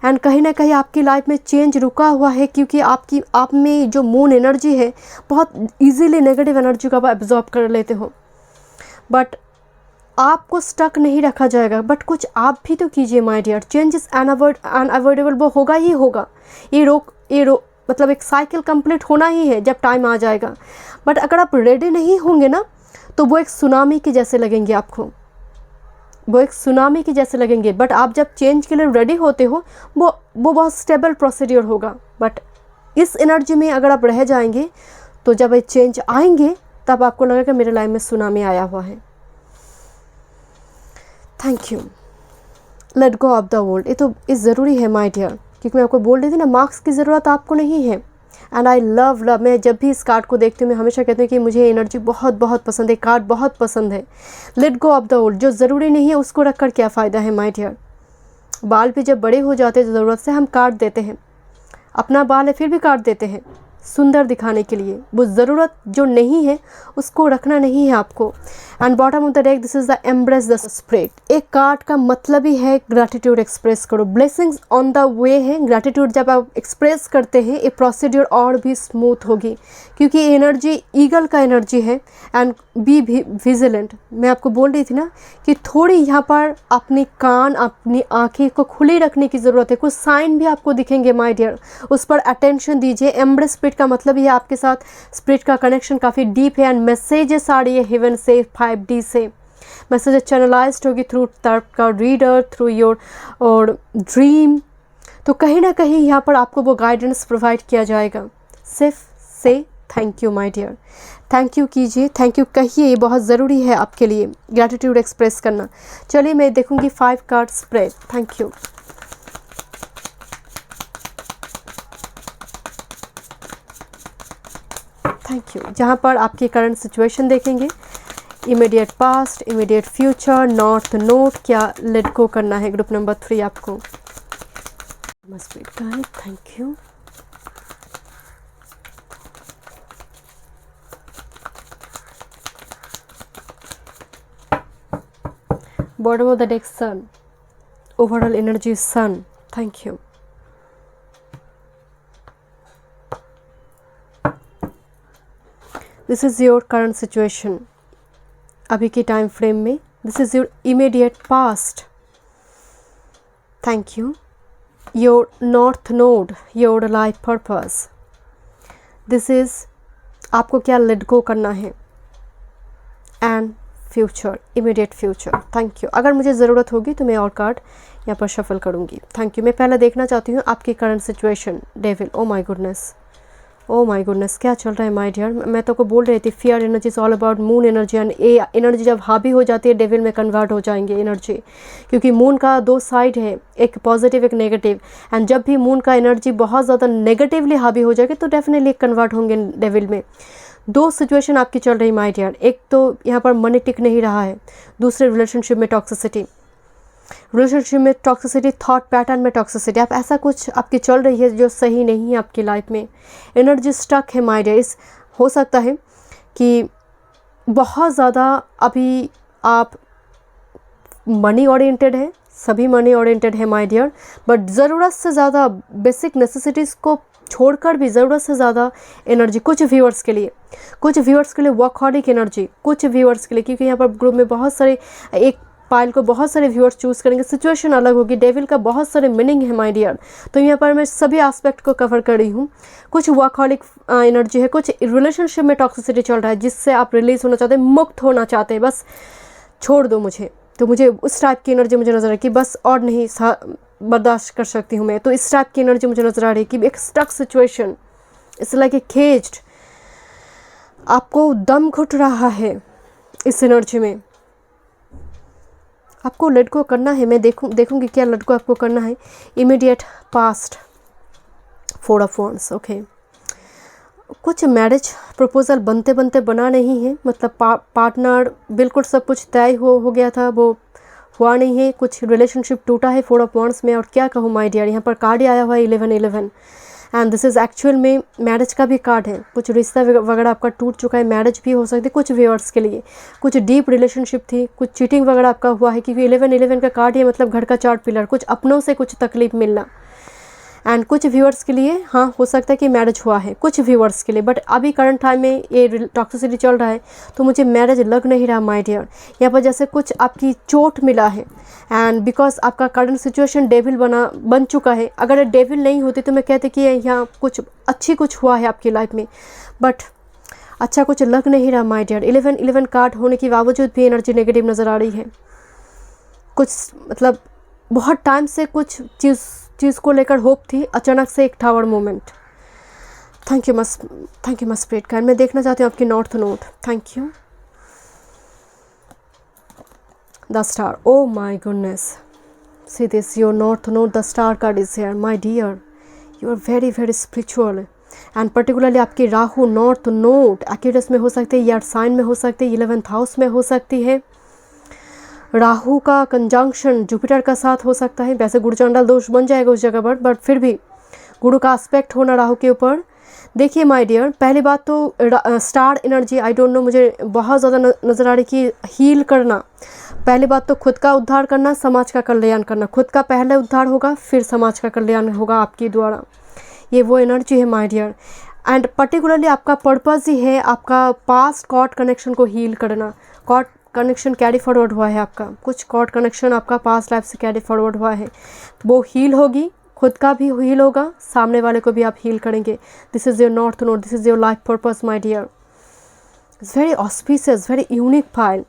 Speaker 1: एंड कहीं ना कहीं आपकी लाइफ में चेंज रुका हुआ है, क्योंकि आप में जो मून एनर्जी है बहुत इजीली नेगेटिव एनर्जी को आप एब्जॉर्ब कर लेते हो। बट आपको स्टक नहीं रखा जाएगा, बट कुछ आप भी तो कीजिए my dear. Change is unavoidable, वो होगा ही होगा। ये मतलब एक साइकिल कंप्लीट होना ही है जब टाइम आ जाएगा। बट अगर आप रेडी नहीं होंगे ना, तो वो एक सुनामी के जैसे लगेंगे आपको, वो एक सुनामी के जैसे लगेंगे। बट आप जब चेंज के लिए रेडी होते हो, वो बहुत स्टेबल प्रोसीड्योर होगा। बट इस एनर्जी में अगर आप रह जाएंगे, तो जब ये चेंज आएंगे तब आपको लगेगा मेरे लाइफ में सुनामी आया हुआ है। Thank you. Late go of the world, ये तो इस ज़रूरी है माय डियर, क्योंकि मैं आपको बोल रही थी ना, मार्क्स की ज़रूरत आपको नहीं है। एंड आई लव मैं जब भी इस कार्ड को देखती हूँ मैं हमेशा कहती हूँ कि मुझे एनर्जी बहुत बहुत पसंद है, कार्ड बहुत पसंद है। Let go of the old, जो ज़रूरी नहीं है उसको रख कर क्या फ़ायदा है माय डियर। बाल भी जब बड़े हो जाते हैं तो ज़रूरत से हम काट देते हैं, अपना बाल है फिर भी काट देते हैं, सुंदर दिखाने के लिए। वो ज़रूरत जो नहीं है उसको रखना नहीं है आपको। And bottom of the deck this is the embrace the spirit. एक कार्ड का मतलब ही है ग्रैटिट्यूड एक्सप्रेस करो, ब्लेसिंग्स ऑन द वे है। ग्रैटिट्यूड जब आप एक्सप्रेस करते हैं ये प्रोसीड्यूर और भी स्मूथ होगी, क्योंकि एनर्जी ईगल का एनर्जी है। एंड बी विजिलेंट, मैं आपको बोल रही थी ना कि थोड़ी यहाँ पर अपनी कान अपनी आँखें को खुली रखने की ज़रूरत है। कुछ साइन भी आपको दिखेंगे माय डियर, उस पर अटेंशन दीजिए। एम्ब्रेस स्पिरिट का मतलब ये आपके साथ स्पिरिट का कनेक्शन काफ़ी डीप है। एंड मैसेजेस आ रही है हेवन से, 5D से मैसेज चैनलाइज्ड होगी थ्रू तर्क का रीडर, थ्रू योर और ड्रीम। तो कहीं ना कहीं यहाँ पर आपको वो गाइडेंस प्रोवाइड किया जाएगा। सिर्फ से thank you my dear, thank you कीजिए, थैंक यू कहिए, ये बहुत ज़रूरी है आपके लिए ग्रैटिट्यूड एक्सप्रेस करना। चलिए मैं देखूंगी 5 card spread. Thank you. Thank you. जहाँ पर आपकी करंट सिचुएशन देखेंगे, immediate past, immediate future, north node, क्या लेट गो करना है। ग्रुप नंबर 3 आपको thank you. Bottom of the deck sun, overall energy sun. Thank you. This is your current situation, अभी के टाइम फ्रेम में। This is your immediate past. Thank you. Your north node, your life purpose. This is आपको क्या let go करना है। And future, immediate future. Thank you. अगर मुझे ज़रूरत होगी तो मैं और कार्ड यहाँ पर शफल करूँगी। Thank you. मैं पहले देखना चाहती हूँ आपकी current situation. Devil, O my goodness, O my goodness, क्या चल रहा है माय डियर। मैं तो को बोल रही थी fear energy is all about moon energy. And ये एनर्जी जब हावी हो जाती है डेविल में कन्वर्ट हो जाएंगे एनर्जी, क्योंकि मून का 2 साइड है, एक पॉजिटिव एक नेगेटिव। एंड जब भी मून का एनर्जी बहुत ज़्यादा नेगेटिवली हावी हो जाएगी तो डेफिनेटली कन्वर्ट होंगे डेविल में। 2 सिचुएशन आपकी चल रही माय डियर। एक तो यहाँ पर मनी टिक नहीं रहा है, दूसरे रिलेशनशिप में टॉक्सिसिटी, रिलेशनशिप में टॉक्सिसिटी, थॉट पैटर्न में टॉक्सिसिटी। आप ऐसा कुछ आपकी चल रही है जो सही नहीं है आपकी लाइफ में। एनर्जी स्टक है माय डियर। हो सकता है कि बहुत ज़्यादा अभी आप मनी ओरिएंटेड है, सभी मनी ओरिएंटेड है माय डियर, बट ज़रूरत से ज़्यादा बेसिक नेसेसिटीज़ को छोड़कर भी ज़रूरत से ज़्यादा एनर्जी कुछ व्यूअर्स के लिए, वर्कहॉलिक एनर्जी कुछ व्यूअर्स के लिए, क्योंकि यहाँ पर ग्रुप में बहुत सारे, एक पाइल को बहुत सारे व्यूअर्स चूज़ करेंगे, सिचुएशन अलग होगी। डेविल का बहुत सारे मीनिंग है माय डियर, तो यहाँ पर मैं सभी एस्पेक्ट को कवर कर रही हूँ। कुछ वर्कहॉलिक एनर्जी है, कुछ रिलेशनशिप में टॉक्सिसिटी चल रहा है जिससे आप रिलीज होना चाहते हैं, मुक्त होना चाहते हैं, बस छोड़ दो मुझे। तो मुझे उस टाइप की एनर्जी मुझे नज़र आई कि बस और नहीं बर्दाश्त कर सकती हूँ मैं। तो इस टाइप की एनर्जी मुझे नज़र आ रही है कि एक stuck situation, it's like a caged, आपको दम घुट रहा है इस एनर्जी में। आपको लेट गो करना है। मैं देखूंगी क्या लेट गो आपको करना है। Immediate past, 4 of wands. Okay, कुछ मैरिज प्रपोजल बनते बनते बना नहीं है, मतलब पार्टनर बिल्कुल सब कुछ तय हो गया था, वो हुआ नहीं है। कुछ रिलेशनशिप टूटा है 4 ऑफ वॉन्ड्स में। और क्या कहूँ माय डियर, यहाँ पर कार्ड ही आया हुआ है 1111 एंड दिस इज़ एक्चुअल में मैरिज का भी कार्ड है। कुछ रिश्ता वगैरह आपका टूट चुका है, मैरिज भी हो सकती है कुछ व्यूअर्स के लिए। कुछ डीप रिलेशनशिप थी, कुछ चीटिंग वगैरह आपका हुआ है, क्योंकि 1111 का कार्ड है, मतलब घर का 4 पिलर, कुछ अपनों से कुछ तकलीफ मिलना। एंड कुछ व्यूअर्स के लिए हाँ हो सकता है कि मैरिज हुआ है कुछ व्यूअर्स के लिए, बट अभी करंट टाइम में ये टॉक्सिसिटी चल रहा है तो मुझे मैरिज लग नहीं रहा माय डियर। यहाँ पर जैसे कुछ आपकी चोट मिला है एंड बिकॉज आपका करंट सिचुएशन डेविल बन चुका है। अगर डेविल नहीं होती तो मैं कहती कि यहाँ कुछ हुआ है आपकी लाइफ में, बट अच्छा कुछ लग नहीं रहा माय डियर। 1111 कार्ड होने के बावजूद भी एनर्जी नेगेटिव नज़र आ रही है। कुछ मतलब बहुत टाइम से कुछ चीज़ को लेकर होप थी, अचानक से एक tower moment. Thank you must spirit guide. मैं देखना चाहती हूँ आपकी north node. Thank you. The star, oh my goodness, see this your north node, the star card is here my dear. You are very very spiritual and particularly आपकी Rahu north note Accurus में हो सकती है, या sign में हो सकती है, 11th हाउस में हो सकती है। राहु का कंजंक्शन जुपिटर का साथ हो सकता है। वैसे गुरु चंडाल दोष बन जाएगा उस जगह पर, बट फिर भी गुरु का एस्पेक्ट होना राहु के ऊपर देखिए माय डियर, पहली बात तो star energy, I don't no, मुझे बहुत ज़्यादा नज़र आ रही कि हील करना। पहली बात तो खुद का उद्धार करना, समाज का कल्याण करना। खुद का पहले उद्धार होगा, फिर समाज का कल्याण होगा आपके द्वारा। ये वो एनर्जी है माय डियर। एंड पर्टिकुलरली आपका पर्पज़ ही है आपका पास्ट कॉर्ड कनेक्शन को हील करना। कॉर्ड कनेक्शन कैरी फॉरवर्ड हुआ है आपका, कुछ कॉर्ड कनेक्शन आपका पास्ट लाइफ से कैरी फॉरवर्ड हुआ है, वो हील होगी। खुद का भी हील होगा, सामने वाले को भी आप हील करेंगे। This is your north node, this is your life purpose my dear. It's very auspicious, very unique pile.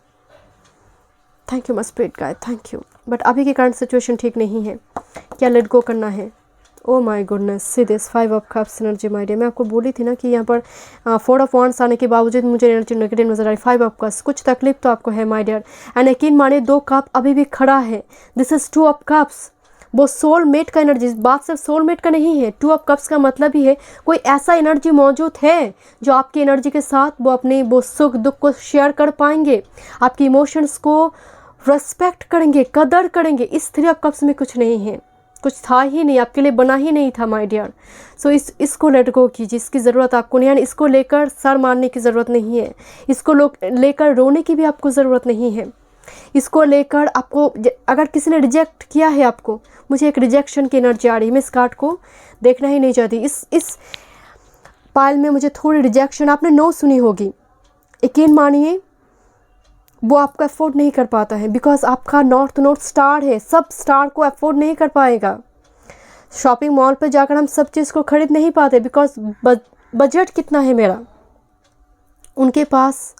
Speaker 1: Thank you my spirit guide, thank you. But अभी की करंट सिचुएशन ठीक नहीं है, क्या लेट गो करना है। Oh my goodness, see this 5 of cups energy my dear. मैं आपको बोली थी ना कि यहाँ पर 4 ऑफ वांड्स आने के बावजूद मुझे एनर्जी नेगेटिव नजर आ रही। 5 ऑफ कप्स, कुछ तकलीफ तो आपको है माय डियर। एंड यकीन मानिए 2 कप अभी भी खड़ा है। दिस इज 2 ऑफ कप्स, वो सोलमेट का एनर्जी। बात सिर्फ सोलमेट का नहीं है, 2 ऑफ कप्स का मतलब ही है कोई ऐसा एनर्जी मौजूद है जो आपकी एनर्जी के साथ वो अपने वो सुख दुख को शेयर कर पाएंगे, आपकी इमोशंस को रेस्पेक्ट करेंगे, कदर करेंगे। इस 3 ऑफ कप्स में कुछ नहीं है, कुछ था ही नहीं, आपके लिए बना ही नहीं था माय डियर। सो इसको लेट गो कीजिए, इसकी ज़रूरत आपको नहीं है। इसको लेकर सर मारने की ज़रूरत नहीं है, इसको लेकर रोने की भी आपको ज़रूरत नहीं है। इसको लेकर आपको, अगर किसी ने रिजेक्ट किया है आपको, मुझे एक रिजेक्शन की एनर्जी आ रही है, मैं इस कार्ड को देखना ही नहीं चाहती। इस पाइल में मुझे थोड़ी रिजेक्शन, आपने नो सुनी होगी। यकीन मानिए वो आपको अफोर्ड नहीं कर पाता है, बिकॉज आपका नॉर्थ नोड स्टार है, सब स्टार को अफोर्ड नहीं कर पाएगा। शॉपिंग मॉल पर जाकर हम सब चीज़ को खरीद नहीं पाते, बिकॉज बजट कितना है मेरा। उनके पास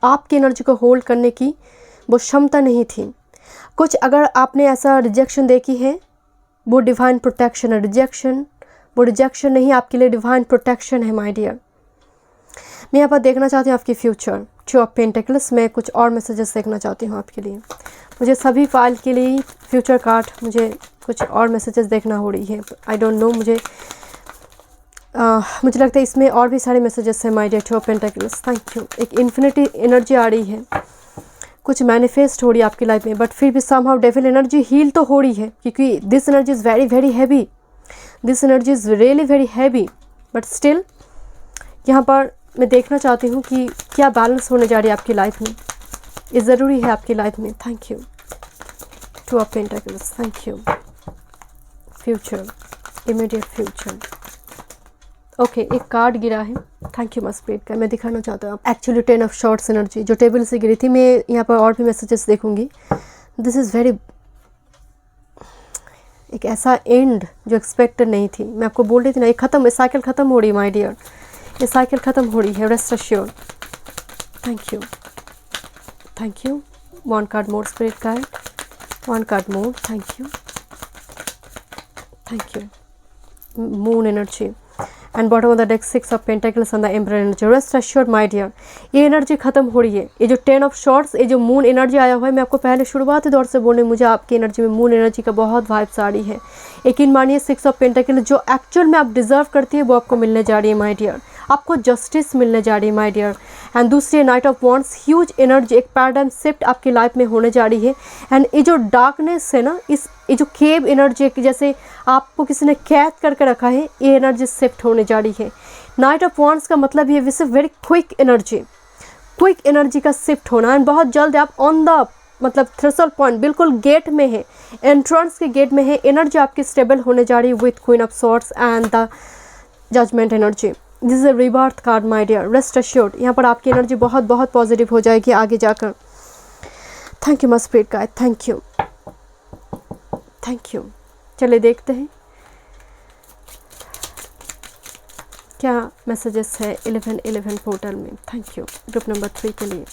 Speaker 1: आपकी एनर्जी को होल्ड करने की वो क्षमता नहीं थी। कुछ अगर आपने ऐसा रिजेक्शन देखी है, वो डिवाइन प्रोटेक्शन है। वो रिजेक्शन नहीं, आपके लिए डिवाइन प्रोटेक्शन है माय डियर। मैं यहाँ पर देखना चाहती हूँ आपकी फ्यूचर। 2 ऑफ पेंटिकल्स में कुछ और मैसेजेस देखना चाहती हूँ आपके लिए। मुझे सभी फाइल के लिए फ्यूचर कार्ड, मुझे कुछ और मैसेजेस देखना हो रही है। आई डोंट नो, मुझे लगता है इसमें और भी सारे मैसेजेस हैं my dear. 2 of pentacles, thank you. एक इन्फिनिटी एनर्जी आ रही है, कुछ मैनिफेस्ट हो रही है आपकी लाइफ में, बट फिर भी समहाउ डेविल एनर्जी हील तो हो रही है, क्योंकि this energy is very very heavy, this energy is really very heavy. But still यहाँ पर मैं देखना चाहती हूँ कि क्या बैलेंस होने जा रही है आपकी लाइफ में। ये ज़रूरी है आपकी लाइफ में। Thank you. 2 of pentacles, thank you. Future, immediate future. Okay, एक कार्ड गिरा है, थैंक यू माय स्पिरिट का, मैं दिखाना चाहता हूँ। एक्चुअली 10 ऑफ शॉर्ट्स एनर्जी जो टेबल से गिरी थी, मैं यहाँ पर और भी मैसेजेस देखूंगी। दिस इज़ वेरी, एक ऐसा एंड जो एक्सपेक्टेड नहीं थी। मैं आपको बोल रही थी ना, ये खत्म, ये साइकिल ख़त्म हो रही है माय डियर, ये साइकिल ख़त्म हो रही है, rest assured. Thank you, thank you. 1 card more spirit guide, 1 card more, thank you, thank you. Moon energy and bottom of the deck 6 of pentacles and the emperor energy. Rest assured my dear, ये energy खत्म हो रही है। ये जो 10 of shorts, ये जो moon energy आया हुआ है, मैं आपको पहले शुरुआती दौर से बोलने, मुझे आपकी एनर्जी में मून एनर्जी का बहुत वाइब्स आ रही है। यकीन मानिए 6 ऑफ पेंटिकल्स जो एक्चुअल में आप डिजर्व करती है वो आपको मिलने जा रही है माय डियर। आपको जस्टिस मिलने जा रही है माय डियर। एंड दूसरी night of wands, huge energy, एक पैराडाइम शिफ्ट आपकी लाइफ में होने जा रही है। एंड ये जो डार्कनेस है ना, ये जो केव एनर्जी, जैसे आपको किसी ने कैद करके रखा है, ये एनर्जी शिफ्ट होने जा रही है। नाइट ऑफ वॉन्ड्स का मतलब ये विस वेरी क्विक एनर्जी का शिफ्ट होना। एंड बहुत जल्द आप ऑन द मतलब थ्रेशोल्ड पॉइंट, बिल्कुल गेट में है, एंट्रेंस के गेट में है। एनर्जी आपकी स्टेबल होने जा रही है with queen of swords and the judgement energy. This is a rebirth card my dear, rest assured. यहाँ पर आपकी एनर्जी बहुत बहुत पॉजिटिव हो जाएगी आगे जाकर। Thank you my spirit guide, thank you, thank you. चलिए देखते हैं क्या मैसेजेस है 11-11 पोर्टल में। थैंक यू ग्रुप नंबर 3 के लिए।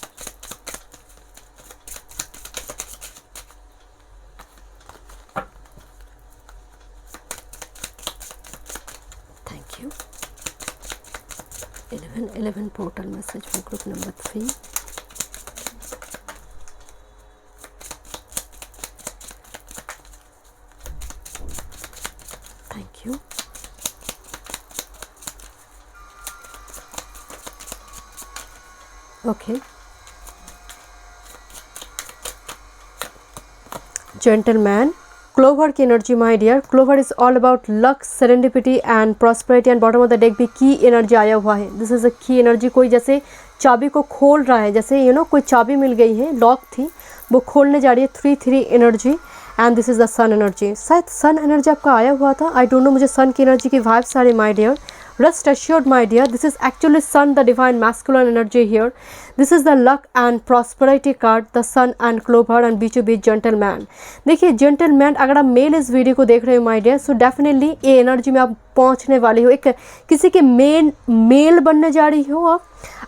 Speaker 1: Thank you. 11-11 portal message for group number 3। Thank you. Okay, gentleman, clover की energy my dear, clover is all about luck, serendipity and prosperity and bottom of the deck भी की energy आया हुआ है। This is अ की energy, कोई जैसे चाबी को खोल रहा है, जैसे कोई चाबी मिल गई है, लॉक थी वो खोलने जा रही है। 3 energy and this is the sun energy. शायद सन एनर्जी आपका आया हुआ था, आई डोंट नो, मुझे सन की एनर्जी की वाइब्स आ रही my dear. Rest assured my dear, this is actually sun, the divine masculine energy here. This is the luck and prosperity card, the sun and clover and बीचों बीच gentleman। देखिए gentleman, अगर आप mail इस video को देख रहे हो my dear, so definitely ये एनर्जी में आप पहुंचने वाली हो, एक किसी के मेल बनने जा रही हो आप।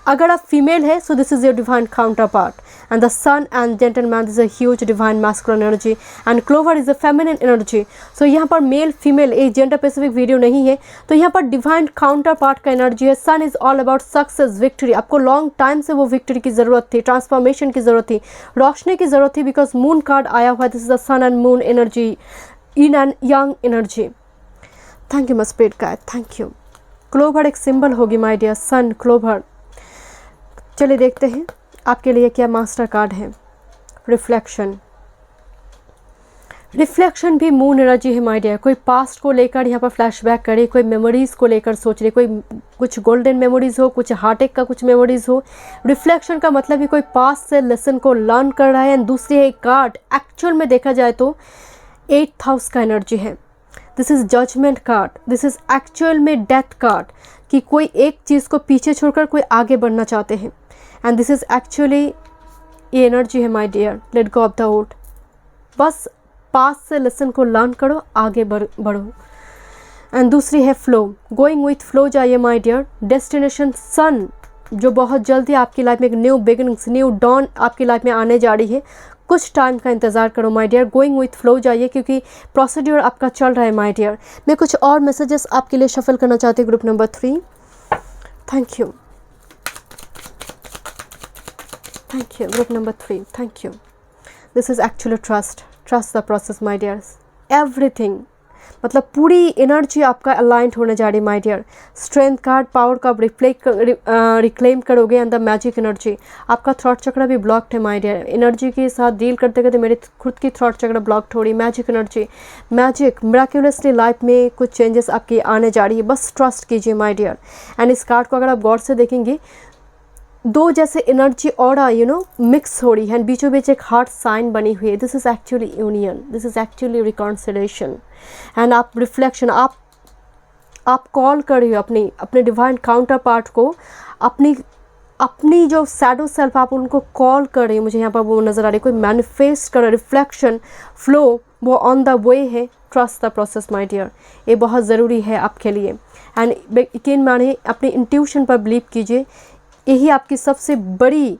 Speaker 1: अगर आप फीमेल है, so this is your divine counterpart and the sun and gentleman is a huge divine masculine energy and clover is a feminine energy. So यहाँ पर मेल फीमेल एक जेंडर स्पेसिफिक वीडियो नहीं है, तो यहाँ पर divine counterpart का energy है। Sun is all about success, victory. आपको लॉन्ग टाइम से वो विक्ट्री की ज़रूरत थी, ट्रांसफॉर्मेशन की ज़रूरत थी, रोशनी की ज़रूरत थी, बिकॉज मून कार्ड आया हुआ है। This is the sun and moon energy yin and yang energy. Thank you मस्पेड गाइड, थैंक यू। क्लोवर एक सिंबल होगी माय डियर, सन क्लोवर। चलिए देखते हैं आपके लिए क्या मास्टर कार्ड है। रिफ्लेक्शन, रिफ्लेक्शन भी मून एनर्जी है माय डियर। कोई पास्ट को लेकर यहाँ पर फ्लैशबैक करे, कोई मेमोरीज़ को लेकर सोच रहे, कोई कुछ गोल्डन मेमोरीज़ हो, कुछ हार्टेक का कुछ मेमोरीज़ हो। रिफ्लेक्शन का मतलब ही कोई पास्ट से लेसन को लर्न कर रहा है। एंड दूसरी एक कार्ड एक्चुअल में देखा जाए तो 8th हाउस का एनर्जी है। This is judgement card, this is actual में डेथ कार्ड, कि कोई एक चीज़ को पीछे छोड़कर कोई आगे बढ़ना चाहते हैं। एंड दिस इज़ एक्चुअली ये एनर्जी है my dear, let go of the old. बस पास से लेसन को लर्न करो, आगे बढ़ो। एंड दूसरी है फ्लो, गोइंग विथ फ्लो जाइए माय डियर। डेस्टिनेशन सन, जो बहुत जल्दी आपकी लाइफ में एक न्यू बिगिनिंग्स, न्यू डॉन आपकी लाइफ में आने जा रही है। कुछ टाइम का इंतज़ार करो my dear, going with flow जाइए, क्योंकि प्रोसीड्यूर आपका चल रहा है माय डियर। मैं कुछ और मैसेजेस आपके लिए शफल करना चाहती हूँ। Group number 3, thank you, thank you. Group number 3, thank you. This is actually trust, trust the process my dear. Everything, मतलब पूरी एनर्जी आपका अलाइंड होने जा रही है my dear. Strength card, power का रिक्लेम करोगे। एंड द मैजिक एनर्जी, आपका थ्रॉट चक्र भी ब्लॉक्ड है माय डियर। एनर्जी के साथ डील करते करते मेरी खुद की थ्रॉट चक्र ब्लॉक्ड हो रही। मैजिक एनर्जी, मैजिक मिराक्युलसली लाइफ में कुछ चेंजेस आपकी आने जा रही है, बस ट्रस्ट कीजिए माय डियर। एंड इस कार्ड को अगर आप गौर से देखेंगे, दो जैसे एनर्जी और मिक्स हो रही है, बीचों बीच एक हार्ट साइन बनी हुई है। This is actually union, this is actually reconciliation. And आप रिफ्लेक्शन, आप कॉल कर रही हो अपने डिवाइन काउंटर पार्ट को, अपनी जो शैडो सेल्फ, आप उनको कॉल कर रही हो। मुझे यहाँ पर वो नज़र आ रही है, कोई मैनिफेस्ट कर, रिफ्लेक्शन फ्लो वो ऑन द वे है। Trust the process my dear, ये बहुत ज़रूरी है आपके लिए। एंड यकीन मानिए, अपनी इंट्यूशन पर बिलीव कीजिए, यही आपकी सबसे बड़ी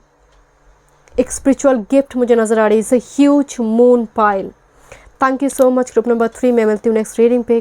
Speaker 1: एक स्पिरिचुअल गिफ्ट मुझे नज़र आ रही है। It's a huge moon pile. Thank you so much. Group number 3 में मिलती हूँ नेक्स्ट रीडिंग पे।